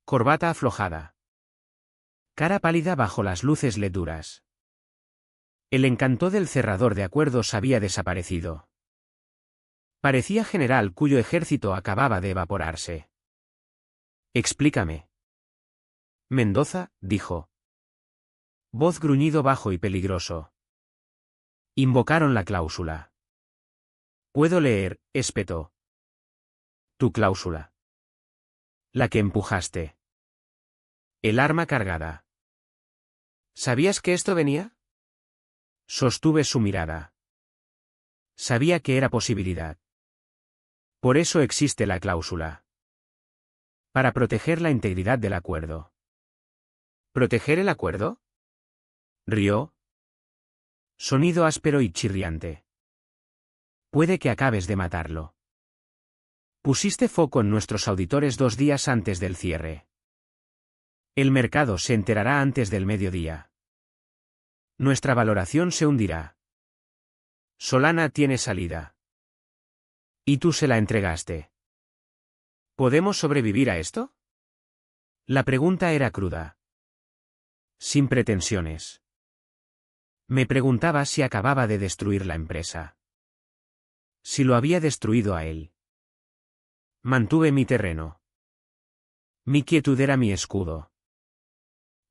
Corbata aflojada. Cara pálida bajo las luces LED duras. El encanto del cerrador de acuerdos había desaparecido. Parecía general cuyo ejército acababa de evaporarse. Explícame. Mendoza, dijo. Voz gruñido bajo y peligroso. Invocaron la cláusula. Puedo leer, espetó. Tu cláusula. La que empujaste. El arma cargada. ¿Sabías que esto venía? Sostuve su mirada. Sabía que era posibilidad. Por eso existe la cláusula. Para proteger la integridad del acuerdo. ¿Proteger el acuerdo? Rió. Sonido áspero y chirriante. Puede que acabes de matarlo. Pusiste foco en nuestros auditores 2 días antes del cierre. El mercado se enterará antes del mediodía. Nuestra valoración se hundirá. Solana tiene salida. Y tú se la entregaste. ¿Podemos sobrevivir a esto? La pregunta era cruda. Sin pretensiones. Me preguntaba si acababa de destruir la empresa. Si lo había destruido a él. Mantuve mi terreno. Mi quietud era mi escudo.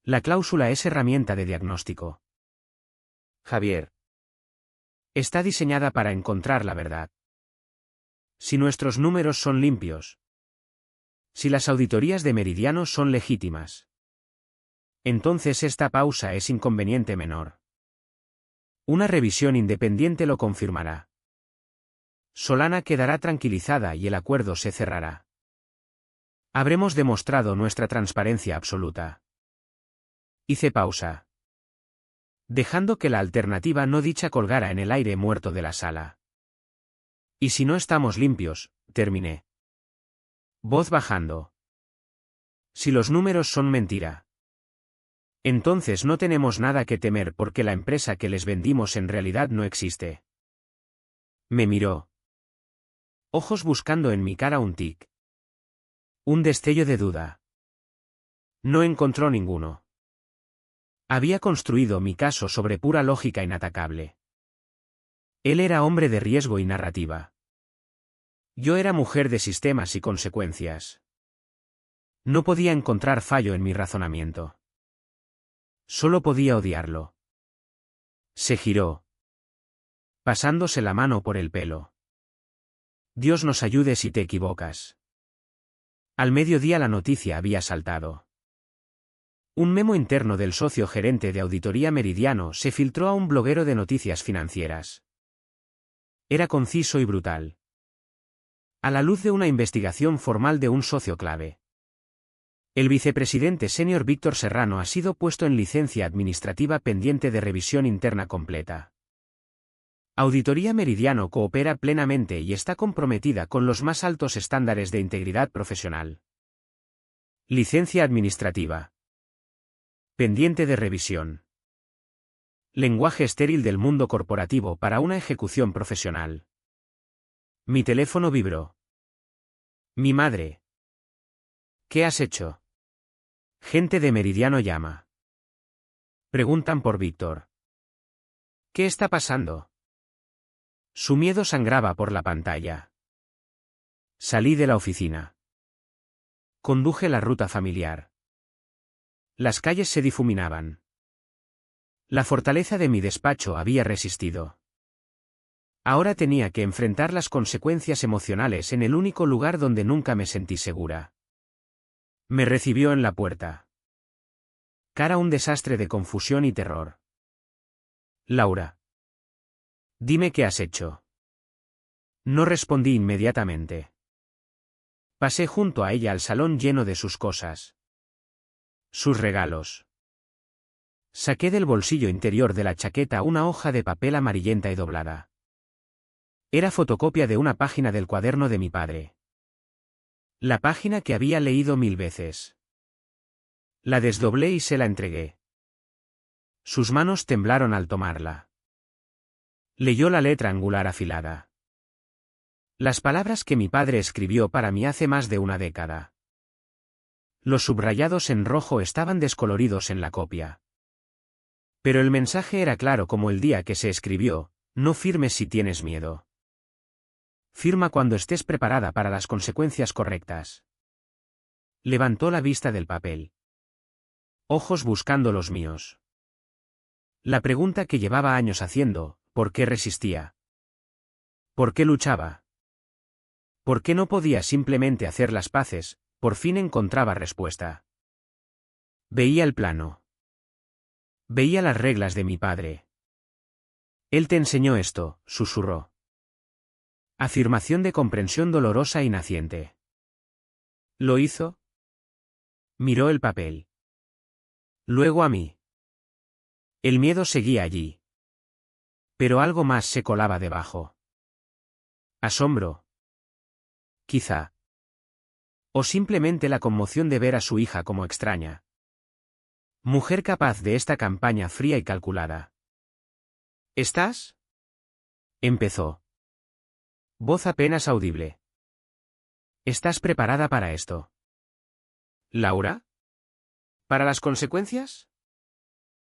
La cláusula es herramienta de diagnóstico. Javier. Está diseñada para encontrar la verdad. Si nuestros números son limpios. Si las auditorías de Meridiano son legítimas. Entonces esta pausa es inconveniente menor. Una revisión independiente lo confirmará. Solana quedará tranquilizada y el acuerdo se cerrará. Habremos demostrado nuestra transparencia absoluta. Hice pausa. Dejando que la alternativa no dicha colgara en el aire muerto de la sala. Y si no estamos limpios, terminé. Voz bajando. Si los números son mentira. Entonces no tenemos nada que temer porque la empresa que les vendimos en realidad no existe. Me miró. Ojos buscando en mi cara un tic. Un destello de duda. No encontró ninguno. Había construido mi caso sobre pura lógica inatacable. Él era hombre de riesgo y narrativa. Yo era mujer de sistemas y consecuencias. No podía encontrar fallo en mi razonamiento. Solo podía odiarlo. Se giró, pasándose la mano por el pelo. Dios nos ayude si te equivocas. Al mediodía la noticia había saltado. Un memo interno del socio gerente de Auditoría Meridiano se filtró a un bloguero de noticias financieras. Era conciso y brutal. A la luz de una investigación formal de un socio clave. El vicepresidente senior Víctor Serrano ha sido puesto en licencia administrativa pendiente de revisión interna completa. Auditoría Meridiano coopera plenamente y está comprometida con los más altos estándares de integridad profesional. Licencia administrativa. Pendiente de revisión. Lenguaje estéril del mundo corporativo para una ejecución profesional. Mi teléfono vibró. Mi madre. ¿Qué has hecho? Gente de Meridiano llama. Preguntan por Víctor. ¿Qué está pasando? Su miedo sangraba por la pantalla. Salí de la oficina. Conduje la ruta familiar. Las calles se difuminaban. La fortaleza de mi despacho había resistido. Ahora tenía que enfrentar las consecuencias emocionales en el único lugar donde nunca me sentí segura. Me recibió en la puerta. Cara un desastre de confusión y terror. Laura. Dime qué has hecho. No respondí inmediatamente. Pasé junto a ella al salón lleno de sus cosas. Sus regalos. Saqué del bolsillo interior de la chaqueta una hoja de papel amarillenta y doblada. Era fotocopia de una página del cuaderno de mi padre. La página que había leído 1000 veces. La desdoblé y se la entregué. Sus manos temblaron al tomarla. Leyó la letra angular afilada. Las palabras que mi padre escribió para mí hace más de una década. Los subrayados en rojo estaban descoloridos en la copia. Pero el mensaje era claro como el día que se escribió: no firmes si tienes miedo. Firma cuando estés preparada para las consecuencias correctas. Levantó la vista del papel. Ojos buscando los míos. La pregunta que llevaba años haciendo: ¿por qué resistía? ¿Por qué luchaba? ¿Por qué no podía simplemente hacer las paces? Por fin encontraba respuesta. Veía el plano. Veía las reglas de mi padre. Él te enseñó esto, susurró. Afirmación de comprensión dolorosa y naciente. ¿Lo hizo? Miró el papel. Luego a mí. El miedo seguía allí. Pero algo más se colaba debajo. Asombro. Quizá. O simplemente la conmoción de ver a su hija como extraña. Mujer capaz de esta campaña fría y calculada. ¿Estás? Empezó. Voz apenas audible. ¿Estás preparada para esto? ¿Laura? ¿Para las consecuencias?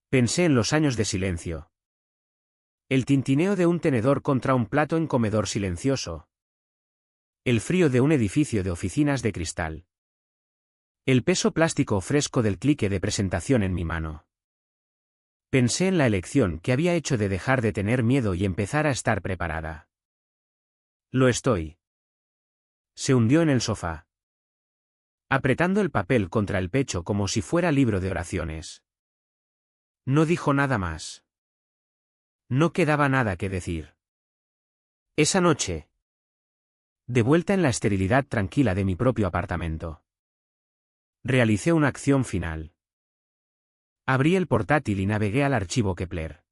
Pensé en los años de silencio. El tintineo de un tenedor contra un plato en comedor silencioso. El frío de un edificio de oficinas de cristal. El peso plástico fresco del clique de presentación en mi mano. Pensé en la elección que había hecho de dejar de tener miedo y empezar a estar preparada. Lo estoy. Se hundió en el sofá, apretando el papel contra el pecho como si fuera libro de oraciones. No dijo nada más. No quedaba nada que decir. Esa noche, de vuelta en la esterilidad tranquila de mi propio apartamento, realicé una acción final. Abrí el portátil y navegué al archivo Kepler.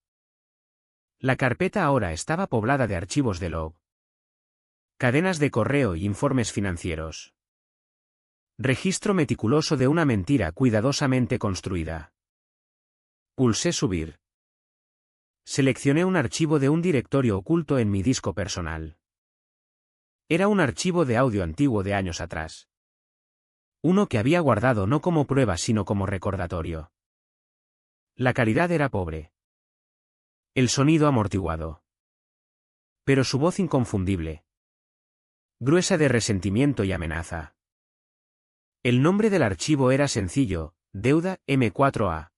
La carpeta ahora estaba poblada de archivos de log, cadenas de correo y informes financieros. Registro meticuloso de una mentira cuidadosamente construida. Pulsé subir. Seleccioné un archivo de un directorio oculto en mi disco personal. Era un archivo de audio antiguo de años atrás. Uno que había guardado no como prueba sino como recordatorio. La calidad era pobre. El sonido amortiguado. Pero su voz inconfundible. Gruesa de resentimiento y amenaza. El nombre del archivo era sencillo, Deuda M4A.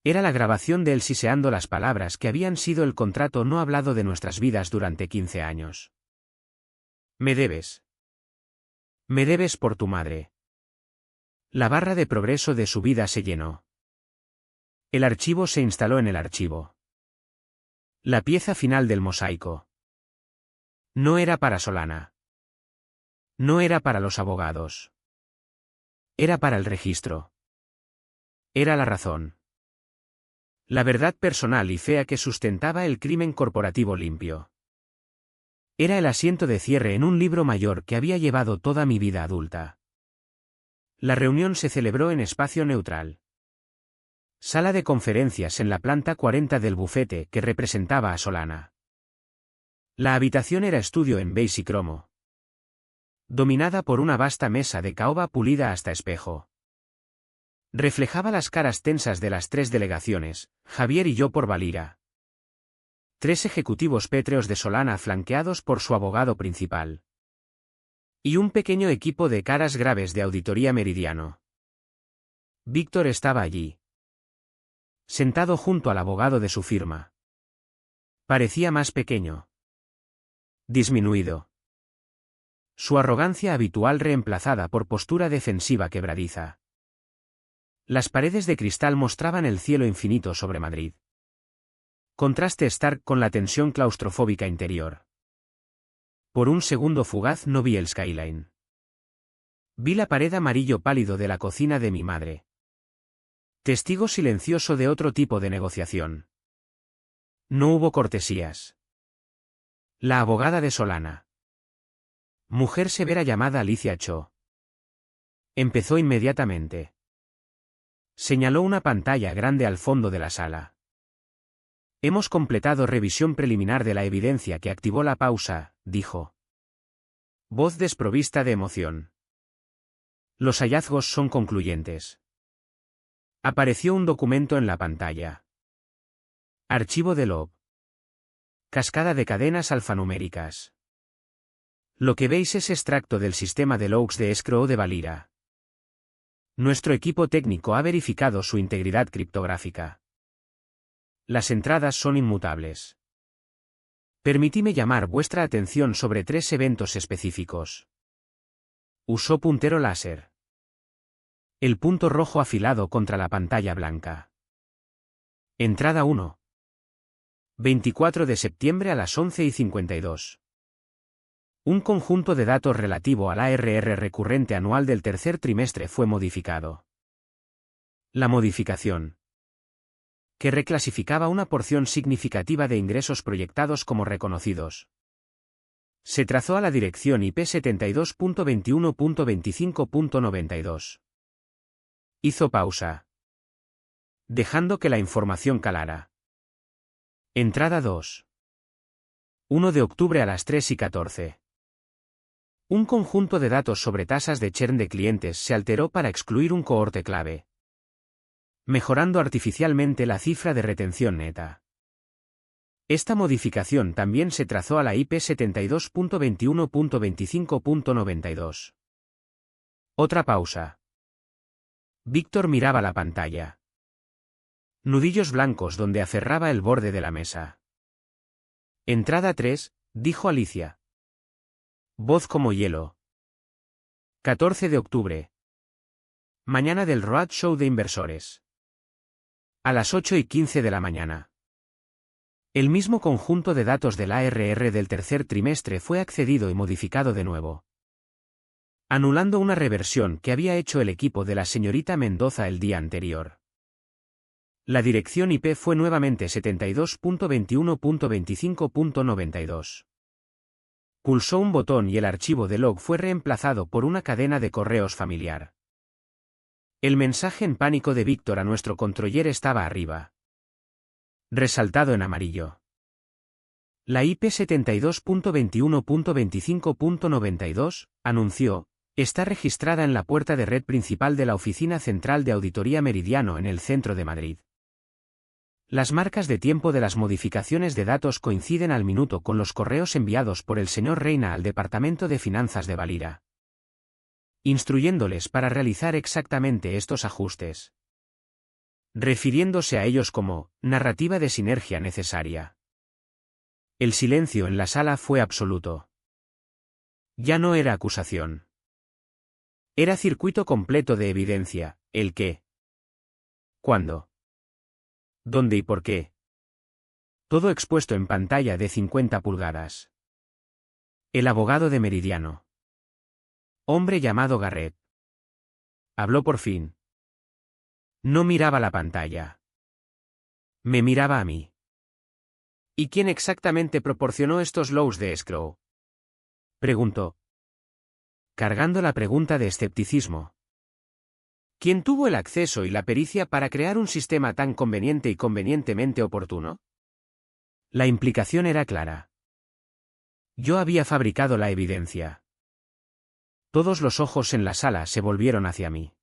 Era la grabación de él siseando las palabras que habían sido el contrato no hablado de nuestras vidas durante 15 años. Me debes. Me debes por tu madre. La barra de progreso de su vida se llenó. El archivo se instaló en el archivo. La pieza final del mosaico. No era para Solana. No era para los abogados. Era para el registro. Era la razón. La verdad personal y fea que sustentaba el crimen corporativo limpio. Era el asiento de cierre en un libro mayor que había llevado toda mi vida adulta. La reunión se celebró en espacio neutral. Sala de conferencias en la planta 40 del bufete que representaba a Solana. La habitación era estudio en beige y cromo, dominada por una vasta mesa de caoba pulida hasta espejo. Reflejaba las caras tensas de las 3 delegaciones, Javier y yo por Valira. 3 ejecutivos pétreos de Solana flanqueados por su abogado principal. Y un pequeño equipo de caras graves de auditoría Meridiano. Víctor estaba allí, sentado junto al abogado de su firma. Parecía más pequeño. Disminuido. Su arrogancia habitual reemplazada por postura defensiva quebradiza. Las paredes de cristal mostraban el cielo infinito sobre Madrid. Contraste stark con la tensión claustrofóbica interior. Por un segundo fugaz no vi el skyline. Vi la pared amarillo pálido de la cocina de mi madre. Testigo silencioso de otro tipo de negociación. No hubo cortesías. La abogada de Solana. Mujer severa llamada Alicia Cho. Empezó inmediatamente. Señaló una pantalla grande al fondo de la sala. Hemos completado revisión preliminar de la evidencia que activó la pausa, dijo. Voz desprovista de emoción. Los hallazgos son concluyentes. Apareció un documento en la pantalla. Archivo de log. Cascada de cadenas alfanuméricas. Lo que veis es extracto del sistema de logs de escrow de Valira. Nuestro equipo técnico ha verificado su integridad criptográfica. Las entradas son inmutables. Permitidme llamar vuestra atención sobre 3 eventos específicos. Usó puntero láser. El punto rojo afilado contra la pantalla blanca. Entrada 1. 24 de septiembre a las 11:52. Un conjunto de datos relativo al ARR recurrente anual del tercer trimestre fue modificado. La modificación, que reclasificaba una porción significativa de ingresos proyectados como reconocidos, se trazó a la dirección IP 72.21.25.92. Hizo pausa, dejando que la información calara. Entrada 2. 1 de octubre a las 3:14. Un conjunto de datos sobre tasas de churn de clientes se alteró para excluir un cohorte clave, mejorando artificialmente la cifra de retención neta. Esta modificación también se trazó a la IP 72.21.25.92. Otra pausa. Víctor miraba la pantalla. Nudillos blancos donde aferraba el borde de la mesa. Entrada 3, dijo Alicia. Voz como hielo. 14 de octubre. Mañana del Roadshow de inversores. A las 8:15 de la mañana. El mismo conjunto de datos del ARR del tercer trimestre fue accedido y modificado de nuevo, anulando una reversión que había hecho el equipo de la señorita Mendoza el día anterior. La dirección IP fue nuevamente 72.21.25.92. Pulsó un botón y el archivo de log fue reemplazado por una cadena de correos familiar. El mensaje en pánico de Víctor a nuestro controller estaba arriba, resaltado en amarillo. La IP 72.21.25.92, anunció, está registrada en la puerta de red principal de la Oficina Central de Auditoría Meridiano en el centro de Madrid. Las marcas de tiempo de las modificaciones de datos coinciden al minuto con los correos enviados por el señor Reina al Departamento de Finanzas de Valira, instruyéndoles para realizar exactamente estos ajustes, refiriéndose a ellos como narrativa de sinergia necesaria. El silencio en la sala fue absoluto. Ya no era acusación. Era circuito completo de evidencia, el qué, cuándo, dónde y por qué. Todo expuesto en pantalla de 50 pulgadas. El abogado de Meridiano. Hombre llamado Garrett. Habló por fin. No miraba la pantalla. Me miraba a mí. ¿Y quién exactamente proporcionó estos logs de escrow?, preguntó, cargando la pregunta de escepticismo. ¿Quién tuvo el acceso y la pericia para crear un sistema tan conveniente y convenientemente oportuno? La implicación era clara. Yo había fabricado la evidencia. Todos los ojos en la sala se volvieron hacia mí.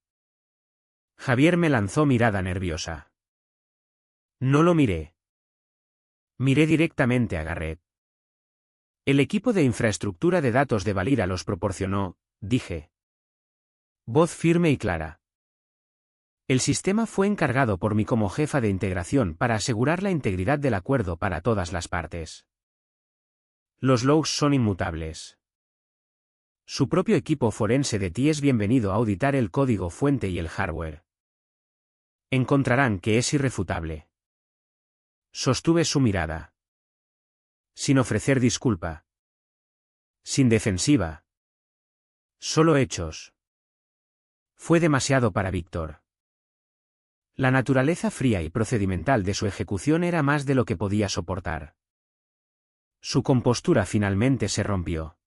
Javier me lanzó mirada nerviosa. No lo miré. Miré directamente a Garrett. El equipo de infraestructura de datos de Valira los proporcionó, dije. Voz firme y clara. El sistema fue encargado por mí como jefa de integración para asegurar la integridad del acuerdo para todas las partes. Los logs son inmutables. Su propio equipo forense de TI es bienvenido a auditar el código fuente y el hardware. Encontrarán que es irrefutable. Sostuve su mirada. Sin ofrecer disculpa. Sin defensiva. Solo hechos. Fue demasiado para Víctor. La naturaleza fría y procedimental de su ejecución era más de lo que podía soportar. Su compostura finalmente se rompió.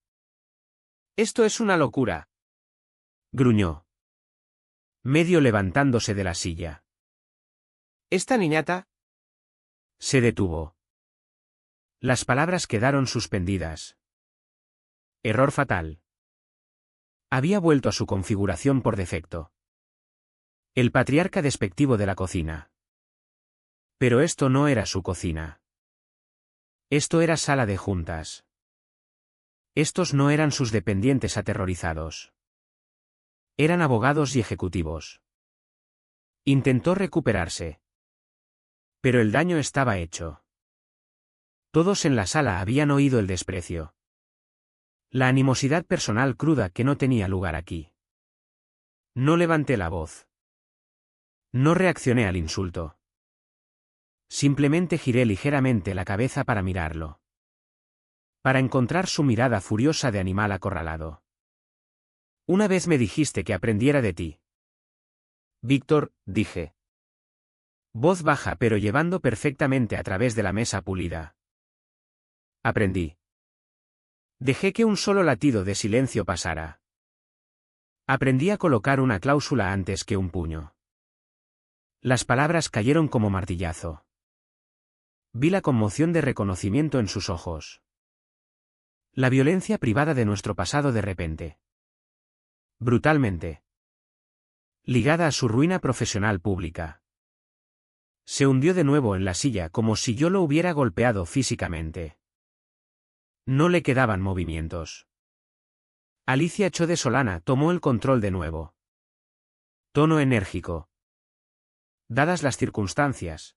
«Esto es una locura», gruñó, medio levantándose de la silla. «¿Esta niñata?» Se detuvo. Las palabras quedaron suspendidas. Error fatal. Había vuelto a su configuración por defecto. El patriarca despectivo de la cocina. Pero esto no era su cocina. Esto era sala de juntas. Estos no eran sus dependientes aterrorizados. Eran abogados y ejecutivos. Intentó recuperarse. Pero el daño estaba hecho. Todos en la sala habían oído el desprecio. La animosidad personal cruda que no tenía lugar aquí. No levanté la voz. No reaccioné al insulto. Simplemente giré ligeramente la cabeza para mirarlo. Para encontrar su mirada furiosa de animal acorralado. Una vez me dijiste que aprendiera de ti. Víctor, dije. Voz baja pero llevando perfectamente a través de la mesa pulida. Aprendí. Dejé que un solo latido de silencio pasara. Aprendí a colocar una cláusula antes que un puño. Las palabras cayeron como martillazo. Vi la conmoción de reconocimiento en sus ojos. La violencia privada de nuestro pasado de repente. Brutalmente. Ligada a su ruina profesional pública. Se hundió de nuevo en la silla como si yo lo hubiera golpeado físicamente. No le quedaban movimientos. Alicia echó de solana, tomó el control de nuevo. Tono enérgico. Dadas las circunstancias.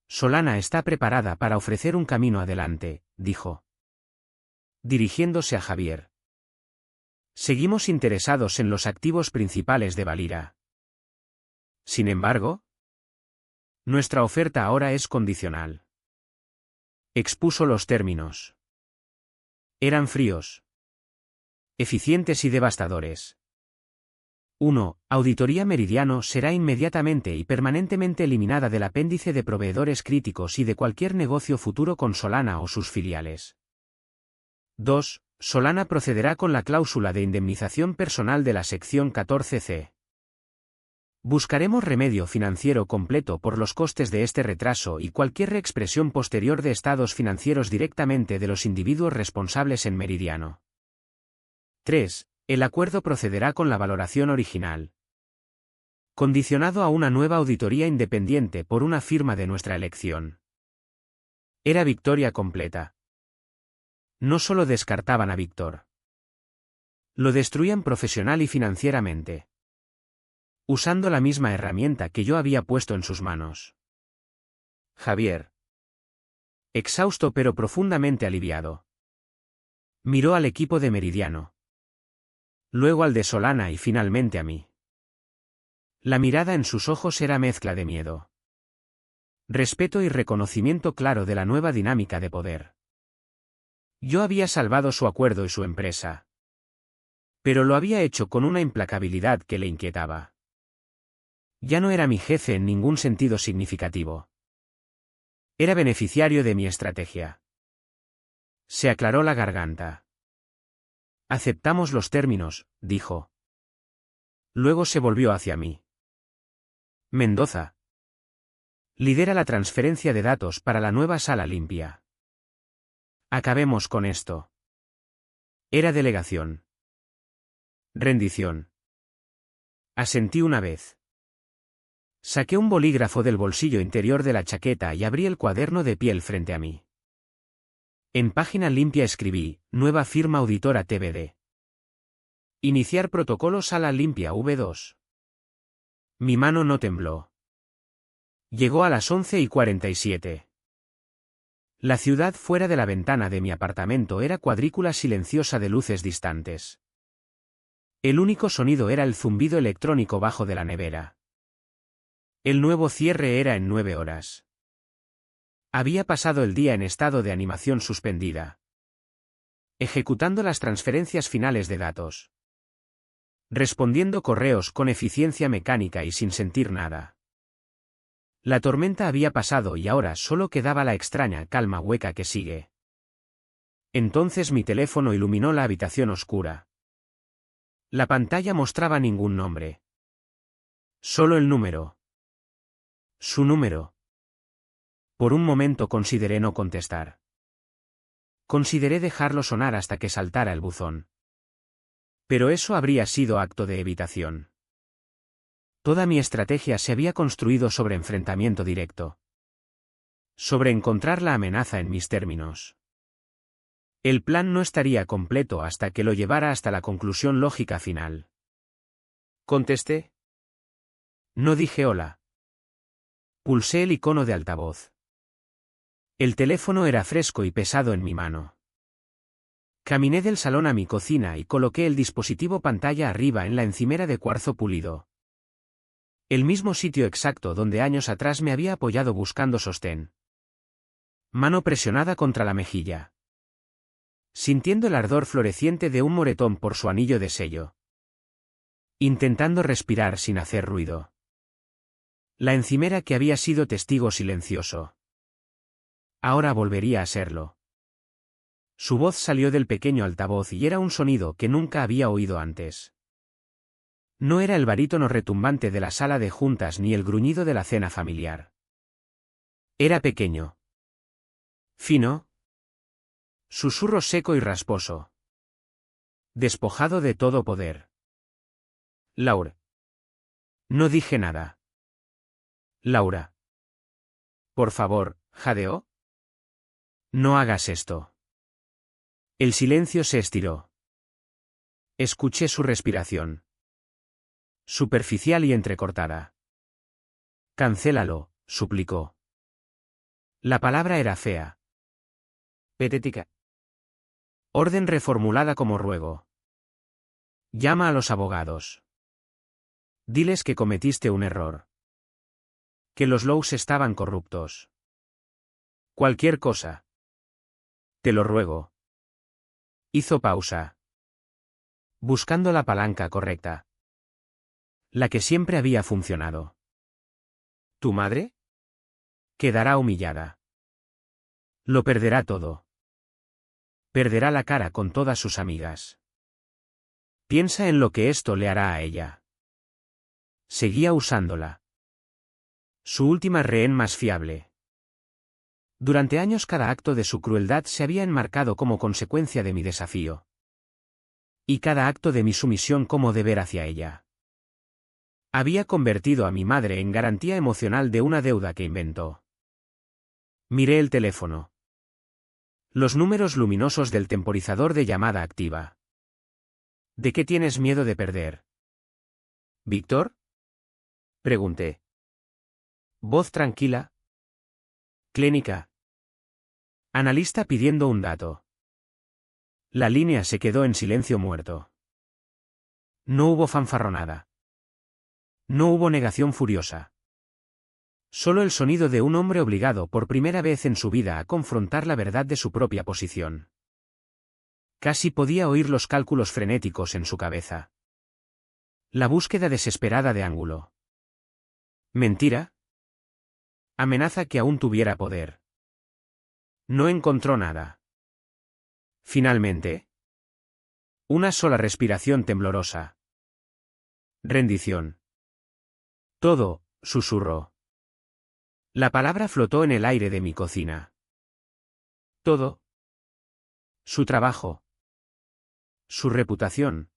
Solana está preparada para ofrecer un camino adelante, dijo. Dirigiéndose a Javier. Seguimos interesados en los activos principales de Valira. Sin embargo, nuestra oferta ahora es condicional. Expuso los términos. Eran fríos, eficientes y devastadores. 1. Auditoría Meridiano será inmediatamente y permanentemente eliminada del apéndice de proveedores críticos y de cualquier negocio futuro con Solana o sus filiales. 2. Solana procederá con la cláusula de indemnización personal de la sección 14C. Buscaremos remedio financiero completo por los costes de este retraso y cualquier reexpresión posterior de estados financieros directamente de los individuos responsables en Meridiano. 3. El acuerdo procederá con la valoración original, condicionado a una nueva auditoría independiente por una firma de nuestra elección. Era victoria completa. No solo descartaban a Víctor. Lo destruían profesional y financieramente. Usando la misma herramienta que yo había puesto en sus manos. Javier. Exhausto pero profundamente aliviado. Miró al equipo de Meridiano. Luego al de Solana y finalmente a mí. La mirada en sus ojos era mezcla de miedo, respeto y reconocimiento claro de la nueva dinámica de poder. Yo había salvado su acuerdo y su empresa. Pero lo había hecho con una implacabilidad que le inquietaba. Ya no era mi jefe en ningún sentido significativo. Era beneficiario de mi estrategia. Se aclaró la garganta. Aceptamos los términos, dijo. Luego se volvió hacia mí. Mendoza. Lidera la transferencia de datos para la nueva sala limpia. Acabemos con esto. Era delegación. Rendición. Asentí una vez. Saqué un bolígrafo del bolsillo interior de la chaqueta y abrí el cuaderno de piel frente a mí. En página limpia escribí, nueva firma auditora TBD. Iniciar protocolo sala limpia V2. Mi mano no tembló. Llegó a las 11:47. La ciudad fuera de la ventana de mi apartamento era cuadrícula silenciosa de luces distantes. El único sonido era el zumbido electrónico bajo de la nevera. El nuevo cierre era en 9 horas. Había pasado el día en estado de animación suspendida, ejecutando las transferencias finales de datos, respondiendo correos con eficiencia mecánica y sin sentir nada. La tormenta había pasado y ahora solo quedaba la extraña calma hueca que sigue. Entonces mi teléfono iluminó la habitación oscura. La pantalla mostraba ningún nombre. Solo el número. Su número. Por un momento consideré no contestar. Consideré dejarlo sonar hasta que saltara el buzón. Pero eso habría sido acto de evitación. Toda mi estrategia se había construido sobre enfrentamiento directo. Sobre encontrar la amenaza en mis términos. El plan no estaría completo hasta que lo llevara hasta la conclusión lógica final. Contesté. No dije hola. Pulsé el icono de altavoz. El teléfono era fresco y pesado en mi mano. Caminé del salón a mi cocina y coloqué el dispositivo pantalla arriba en la encimera de cuarzo pulido. El mismo sitio exacto donde años atrás me había apoyado buscando sostén. Mano presionada contra la mejilla. Sintiendo el ardor floreciente de un moretón por su anillo de sello. Intentando respirar sin hacer ruido. La encimera que había sido testigo silencioso. Ahora volvería a serlo. Su voz salió del pequeño altavoz y era un sonido que nunca había oído antes. No era el barítono retumbante de la sala de juntas ni el gruñido de la cena familiar. Era pequeño. Fino. Susurro seco y rasposo. Despojado de todo poder. Laura. No dije nada. Laura. Por favor, jadeó. No hagas esto. El silencio se estiró. Escuché su respiración. Superficial y entrecortada. Cancélalo, suplicó. La palabra era fea. Patética. Orden reformulada como ruego. Llama a los abogados. Diles que cometiste un error. Que los Lows estaban corruptos. Cualquier cosa. Te lo ruego. Hizo pausa. Buscando la palanca correcta. La que siempre había funcionado. ¿Tu madre? Quedará humillada. Lo perderá todo. Perderá la cara con todas sus amigas. Piensa en lo que esto le hará a ella. Seguía usándola. Su última rehén más fiable. Durante años cada acto de su crueldad se había enmarcado como consecuencia de mi desafío. Y cada acto de mi sumisión como deber hacia ella. Había convertido a mi madre en garantía emocional de una deuda que inventó. Miré el teléfono. Los números luminosos del temporizador de llamada activa. ¿De qué tienes miedo de perder? ¿Víctor? Pregunté. Voz tranquila. Clínica. Analista pidiendo un dato. La línea se quedó en silencio muerto. No hubo fanfarronada. No hubo negación furiosa. Solo el sonido de un hombre obligado por primera vez en su vida a confrontar la verdad de su propia posición. Casi podía oír los cálculos frenéticos en su cabeza. La búsqueda desesperada de ángulo. ¿Mentira? Amenaza que aún tuviera poder. No encontró nada. Finalmente. Una sola respiración temblorosa. Rendición. Todo, susurró. La palabra flotó en el aire de mi cocina. Todo. Su trabajo. Su reputación.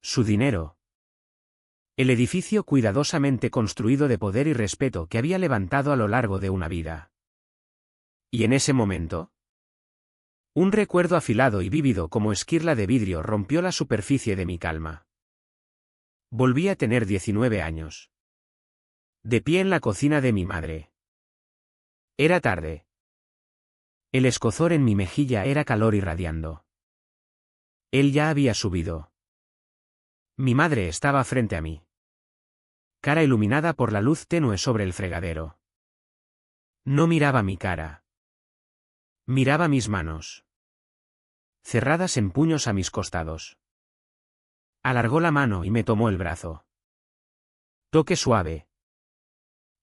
Su dinero. El edificio cuidadosamente construido de poder y respeto que había levantado a lo largo de una vida. Y en ese momento, un recuerdo afilado y vívido como esquirla de vidrio rompió la superficie de mi calma. Volví a tener 19 años. De pie en la cocina de mi madre. Era tarde. El escozor en mi mejilla era calor irradiando. Él ya había subido. Mi madre estaba frente a mí. Cara iluminada por la luz tenue sobre el fregadero. No miraba mi cara. Miraba mis manos. Cerradas en puños a mis costados. Alargó la mano y me tomó el brazo. Toque suave.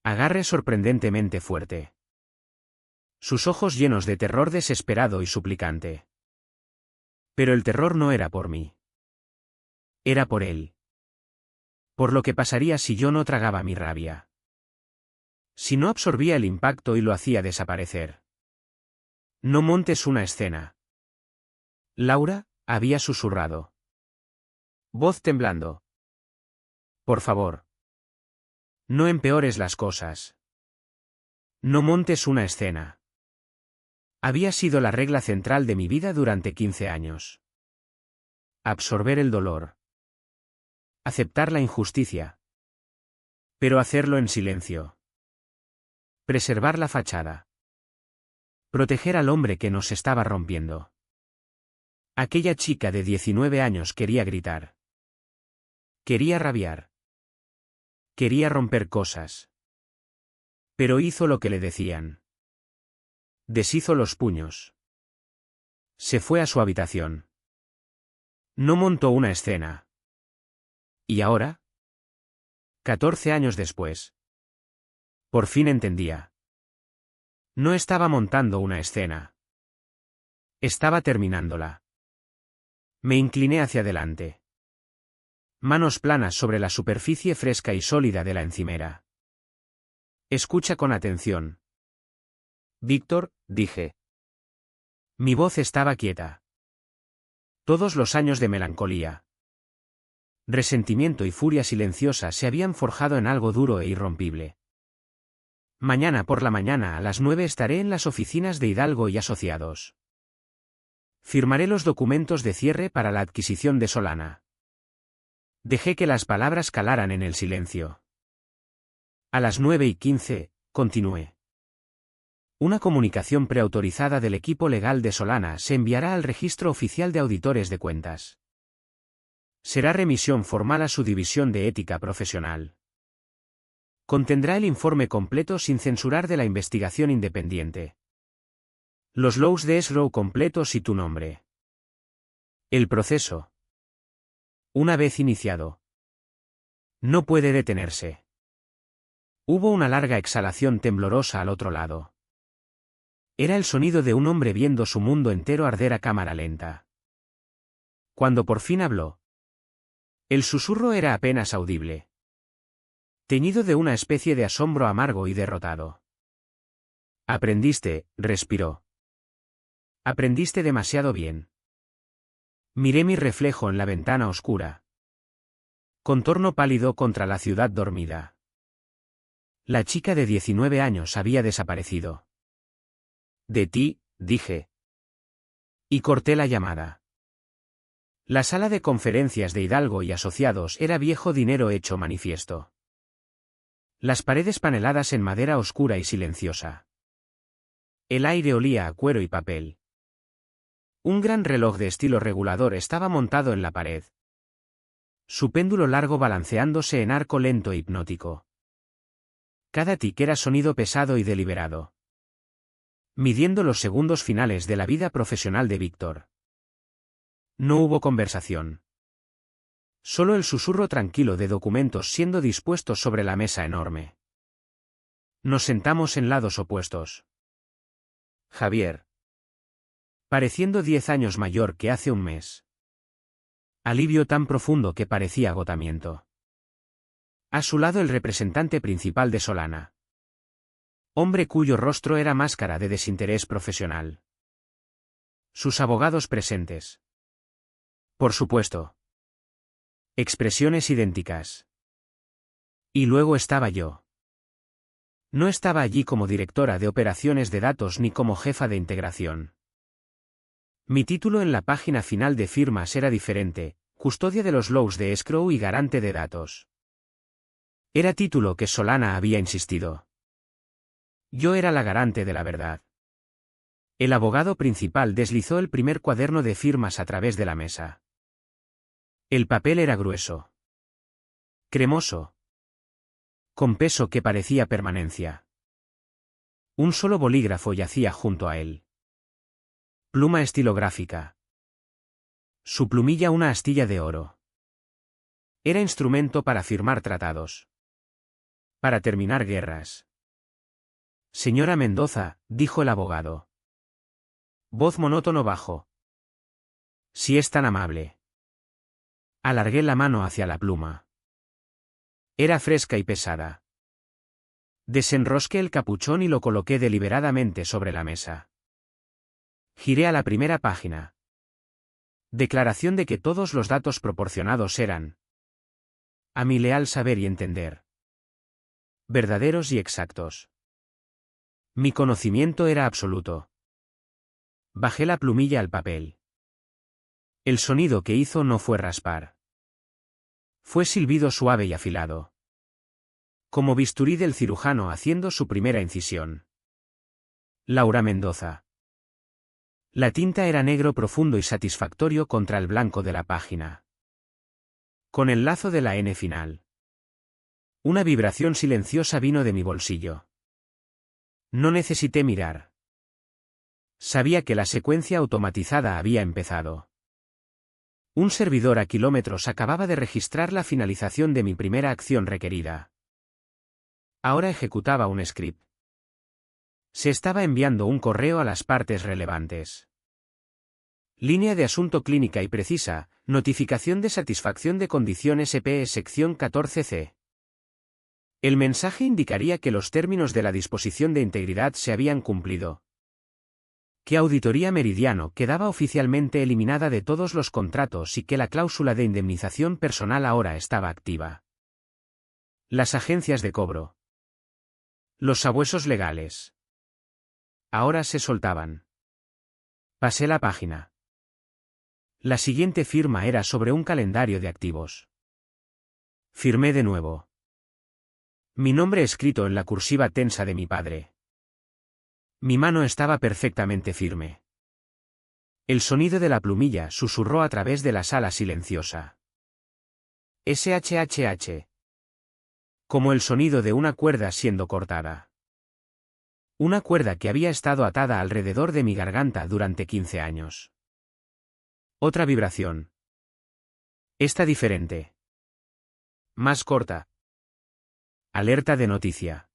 Agarre sorprendentemente fuerte. Sus ojos llenos de terror desesperado y suplicante. Pero el terror no era por mí. Era por él. Por lo que pasaría si yo no tragaba mi rabia. Si no absorbía el impacto y lo hacía desaparecer. No montes una escena. Laura, había susurrado. Voz temblando. Por favor. No empeores las cosas. No montes una escena. Había sido la regla central de mi vida durante 15 años. Absorber el dolor. Aceptar la injusticia. Pero hacerlo en silencio. Preservar la fachada. Proteger al hombre que nos estaba rompiendo. Aquella chica de 19 años quería gritar. Quería rabiar. Quería romper cosas. Pero hizo lo que le decían. Deshizo los puños. Se fue a su habitación. No montó una escena. ¿Y ahora? 14 años después. Por fin entendía. No estaba montando una escena. Estaba terminándola. Me incliné hacia adelante. Manos planas sobre la superficie fresca y sólida de la encimera. Escucha con atención. Víctor, dije. Mi voz estaba quieta. Todos los años de melancolía, resentimiento y furia silenciosa se habían forjado en algo duro e irrompible. Mañana por la mañana a las 9 estaré en las oficinas de Hidalgo y Asociados. Firmaré los documentos de cierre para la adquisición de Solana. Dejé que las palabras calaran en el silencio. A las 9:15, continué. Una comunicación preautorizada del equipo legal de Solana se enviará al Registro Oficial de Auditores de Cuentas. Será remisión formal a su División de Ética Profesional. Contendrá el informe completo sin censurar de la investigación independiente. Los logs de escrow completos y tu nombre. El proceso, una vez iniciado, no puede detenerse. Hubo una larga exhalación temblorosa al otro lado. Era el sonido de un hombre viendo su mundo entero arder a cámara lenta. Cuando por fin habló, el susurro era apenas audible, teñido de una especie de asombro amargo y derrotado. Aprendiste, respiró. Aprendiste demasiado bien. Miré mi reflejo en la ventana oscura. Contorno pálido contra la ciudad dormida. La chica de 19 años había desaparecido. De ti, dije. Y corté la llamada. La sala de conferencias de Hidalgo y Asociados era viejo dinero hecho manifiesto. Las paredes paneladas en madera oscura y silenciosa. El aire olía a cuero y papel. Un gran reloj de estilo regulador estaba montado en la pared. Su péndulo largo balanceándose en arco lento e hipnótico. Cada tic era sonido pesado y deliberado. Midiendo los segundos finales de la vida profesional de Víctor. No hubo conversación. Solo el susurro tranquilo de documentos siendo dispuestos sobre la mesa enorme. Nos sentamos en lados opuestos. Javier. Pareciendo 10 años mayor que hace un mes. Alivio tan profundo que parecía agotamiento. A su lado el representante principal de Solana. Hombre cuyo rostro era máscara de desinterés profesional. Sus abogados presentes. Por supuesto. Expresiones idénticas. Y luego estaba yo. No estaba allí como directora de operaciones de datos ni como jefa de integración. Mi título en la página final de firmas era diferente, custodia de los logs de escrow y garante de datos. Era título que Solana había insistido. Yo era la garante de la verdad. El abogado principal deslizó el primer cuaderno de firmas a través de la mesa. El papel era grueso. Cremoso. Con peso que parecía permanencia. Un solo bolígrafo yacía junto a él. Pluma estilográfica. Su plumilla una astilla de oro. Era instrumento para firmar tratados. Para terminar guerras. Señora Mendoza, dijo el abogado. Voz monótono bajo. Si es tan amable. Alargué la mano hacia la pluma. Era fresca y pesada. Desenrosqué el capuchón y lo coloqué deliberadamente sobre la mesa. Giré a la primera página. Declaración de que todos los datos proporcionados eran, a mi leal saber y entender, verdaderos y exactos. Mi conocimiento era absoluto. Bajé la plumilla al papel. El sonido que hizo no fue raspar. Fue silbido suave y afilado. Como bisturí del cirujano haciendo su primera incisión. Laura Mendoza. La tinta era negro profundo y satisfactorio contra el blanco de la página. Con el lazo de la N final. Una vibración silenciosa vino de mi bolsillo. No necesité mirar. Sabía que la secuencia automatizada había empezado. Un servidor a kilómetros acababa de registrar la finalización de mi primera acción requerida. Ahora ejecutaba un script. Se estaba enviando un correo a las partes relevantes. Línea de asunto clínica y precisa, notificación de satisfacción de condiciones EPE sección 14C. El mensaje indicaría que los términos de la disposición de integridad se habían cumplido. Que Auditoría Meridiano quedaba oficialmente eliminada de todos los contratos y que la cláusula de indemnización personal ahora estaba activa. Las agencias de cobro. Los sabuesos legales. Ahora se soltaban. Pasé la página. La siguiente firma era sobre un calendario de activos. Firmé de nuevo. Mi nombre escrito en la cursiva tensa de mi padre. Mi mano estaba perfectamente firme. El sonido de la plumilla susurró a través de la sala silenciosa. SHHH. Como el sonido de una cuerda siendo cortada. Una cuerda que había estado atada alrededor de mi garganta durante 15 años. Otra vibración. Esta diferente. Más corta. Alerta de noticia.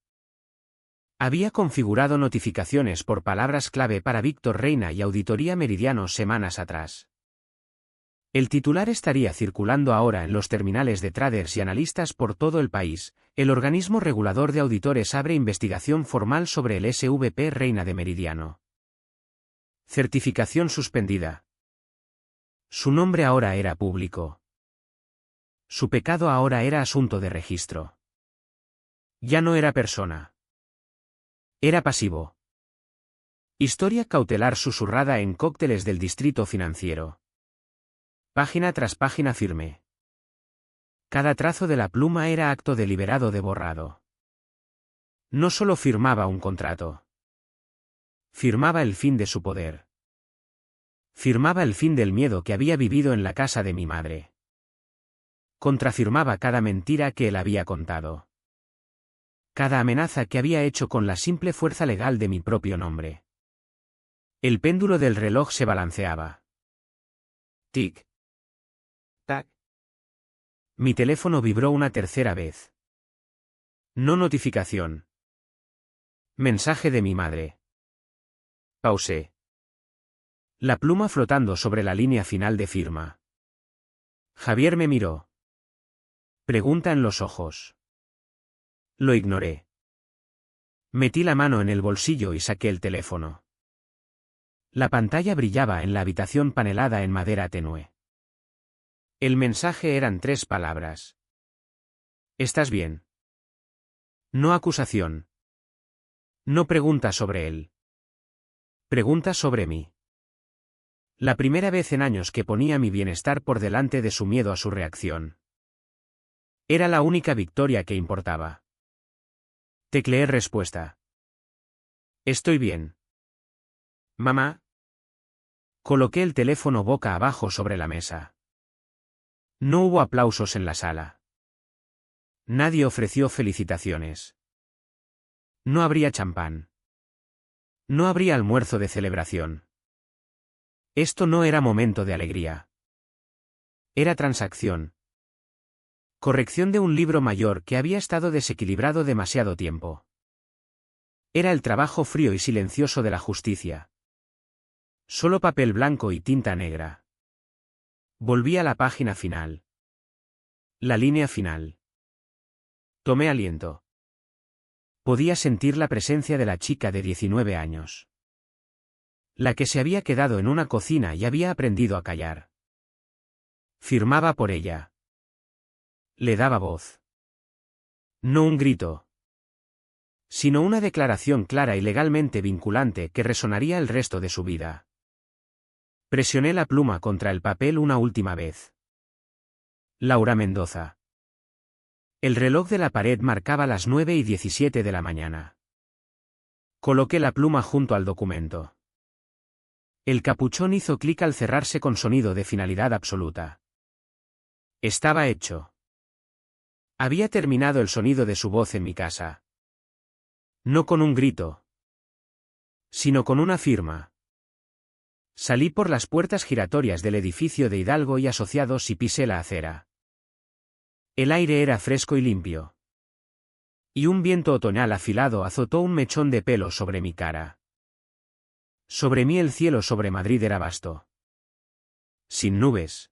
Había configurado notificaciones por palabras clave para Víctor Reina y Auditoría Meridiano semanas atrás. El titular estaría circulando ahora en los terminales de traders y analistas por todo el país. El organismo regulador de auditores abre investigación formal sobre el SVP Reina de Meridiano. Certificación suspendida. Su nombre ahora era público. Su pecado ahora era asunto de registro. Ya no era persona. Era pasivo. Historia cautelar susurrada en cócteles del distrito financiero. Página tras página firme. Cada trazo de la pluma era acto deliberado de borrado. No solo firmaba un contrato. Firmaba el fin de su poder. Firmaba el fin del miedo que había vivido en la casa de mi madre. Contrafirmaba cada mentira que él había contado. Cada amenaza que había hecho con la simple fuerza legal de mi propio nombre. El péndulo del reloj se balanceaba. Tic. Tac. Mi teléfono vibró una tercera vez. No notificación. Mensaje de mi madre. Pausé. La pluma flotando sobre la línea final de firma. Javier me miró. Pregunta en los ojos. Lo ignoré. Metí la mano en el bolsillo y saqué el teléfono. La pantalla brillaba en la habitación panelada en madera tenue. El mensaje eran 3 palabras. ¿Estás bien? No acusación. No pregunta sobre él. Pregunta sobre mí. La primera vez en años que ponía mi bienestar por delante de su miedo a su reacción. Era la única victoria que importaba. Tecleé respuesta. Estoy bien. Mamá. Coloqué el teléfono boca abajo sobre la mesa. No hubo aplausos en la sala. Nadie ofreció felicitaciones. No habría champán. No habría almuerzo de celebración. Esto no era momento de alegría. Era transacción. Corrección de un libro mayor que había estado desequilibrado demasiado tiempo. Era el trabajo frío y silencioso de la justicia. Solo papel blanco y tinta negra. Volví a la página final. La línea final. Tomé aliento. Podía sentir la presencia de la chica de 19 años. La que se había quedado en una cocina y había aprendido a callar. Firmaba por ella. Le daba voz. No un grito, sino una declaración clara y legalmente vinculante que resonaría el resto de su vida. Presioné la pluma contra el papel una última vez. Laura Mendoza. El reloj de la pared marcaba las 9:17 de la mañana. Coloqué la pluma junto al documento. El capuchón hizo clic al cerrarse con sonido de finalidad absoluta. Estaba hecho. Había terminado el sonido de su voz en mi casa. No con un grito, sino con una firma. Salí por las puertas giratorias del edificio de Hidalgo y Asociados y pisé la acera. El aire era fresco y limpio. Y un viento otoñal afilado azotó un mechón de pelo sobre mi cara. Sobre mí el cielo sobre Madrid era vasto. Sin nubes.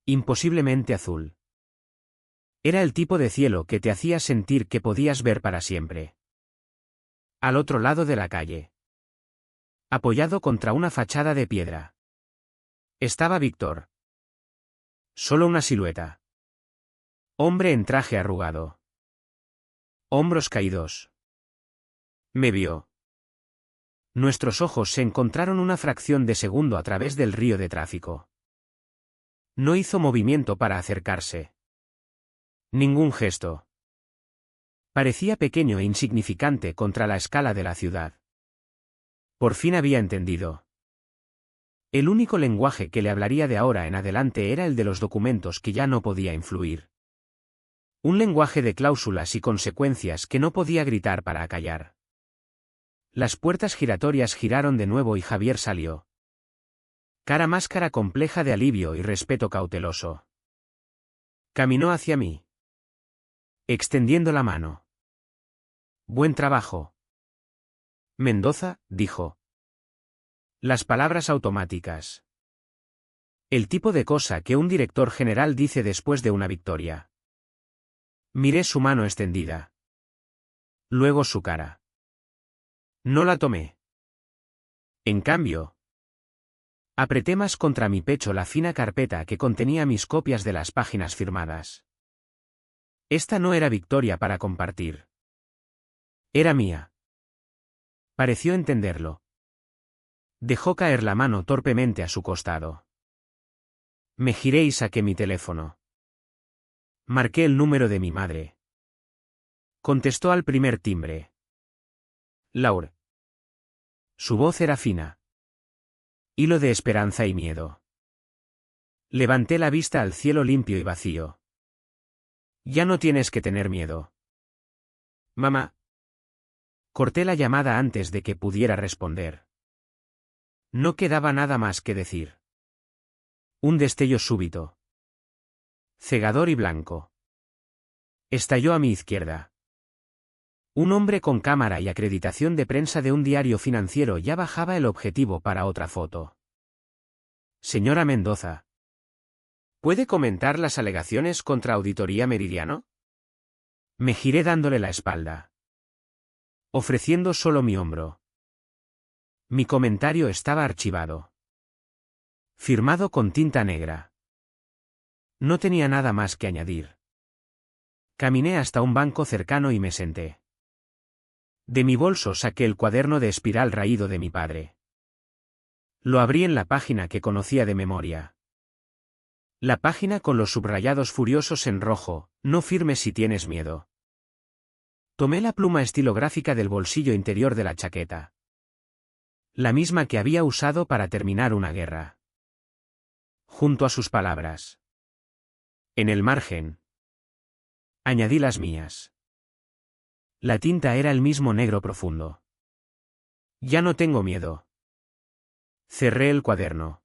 Imposiblemente azul. Era el tipo de cielo que te hacía sentir que podías ver para siempre. Al otro lado de la calle. Apoyado contra una fachada de piedra. Estaba Víctor. Solo una silueta. Hombre en traje arrugado. Hombros caídos. Me vio. Nuestros ojos se encontraron una fracción de segundo a través del río de tráfico. No hizo movimiento para acercarse. Ningún gesto. Parecía pequeño e insignificante contra la escala de la ciudad. Por fin había entendido. El único lenguaje que le hablaría de ahora en adelante era el de los documentos que ya no podía influir. Un lenguaje de cláusulas y consecuencias que no podía gritar para acallar. Las puertas giratorias giraron de nuevo y Javier salió. Máscara compleja de alivio y respeto cauteloso. Caminó hacia mí, extendiendo la mano. Buen trabajo. Mendoza, dijo. Las palabras automáticas. El tipo de cosa que un director general dice después de una victoria. Miré su mano extendida. Luego su cara. No la tomé. En cambio, apreté más contra mi pecho la fina carpeta que contenía mis copias de las páginas firmadas. Esta no era victoria para compartir. Era mía. Pareció entenderlo. Dejó caer la mano torpemente a su costado. Me giré y saqué mi teléfono. Marqué el número de mi madre. Contestó al primer timbre. Laure. Su voz era fina. Hilo de esperanza y miedo. Levanté la vista al cielo limpio y vacío. Ya no tienes que tener miedo. Mamá. Corté la llamada antes de que pudiera responder. No quedaba nada más que decir. Un destello súbito. Cegador y blanco. Estalló a mi izquierda. Un hombre con cámara y acreditación de prensa de un diario financiero ya bajaba el objetivo para otra foto. Señora Mendoza. ¿Puede comentar las alegaciones contra Auditoría Meridiano? Me giré dándole la espalda. Ofreciendo solo mi hombro. Mi comentario estaba archivado. Firmado con tinta negra. No tenía nada más que añadir. Caminé hasta un banco cercano y me senté. De mi bolso saqué el cuaderno de espiral raído de mi padre. Lo abrí en la página que conocía de memoria. La página con los subrayados furiosos en rojo, no firmes si tienes miedo. Tomé la pluma estilográfica del bolsillo interior de la chaqueta. La misma que había usado para terminar una guerra. Junto a sus palabras. En el margen. Añadí las mías. La tinta era el mismo negro profundo. Ya no tengo miedo. Cerré el cuaderno.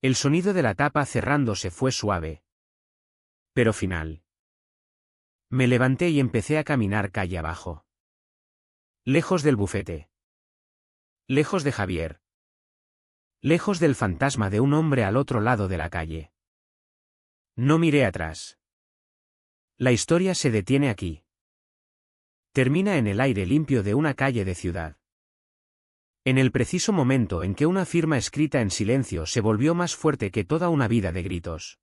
El sonido de la tapa cerrándose fue suave. Pero final. Me levanté y empecé a caminar calle abajo. Lejos del bufete. Lejos de Javier. Lejos del fantasma de un hombre al otro lado de la calle. No miré atrás. La historia se detiene aquí. Termina en el aire limpio de una calle de ciudad. En el preciso momento en que una firma escrita en silencio se volvió más fuerte que toda una vida de gritos.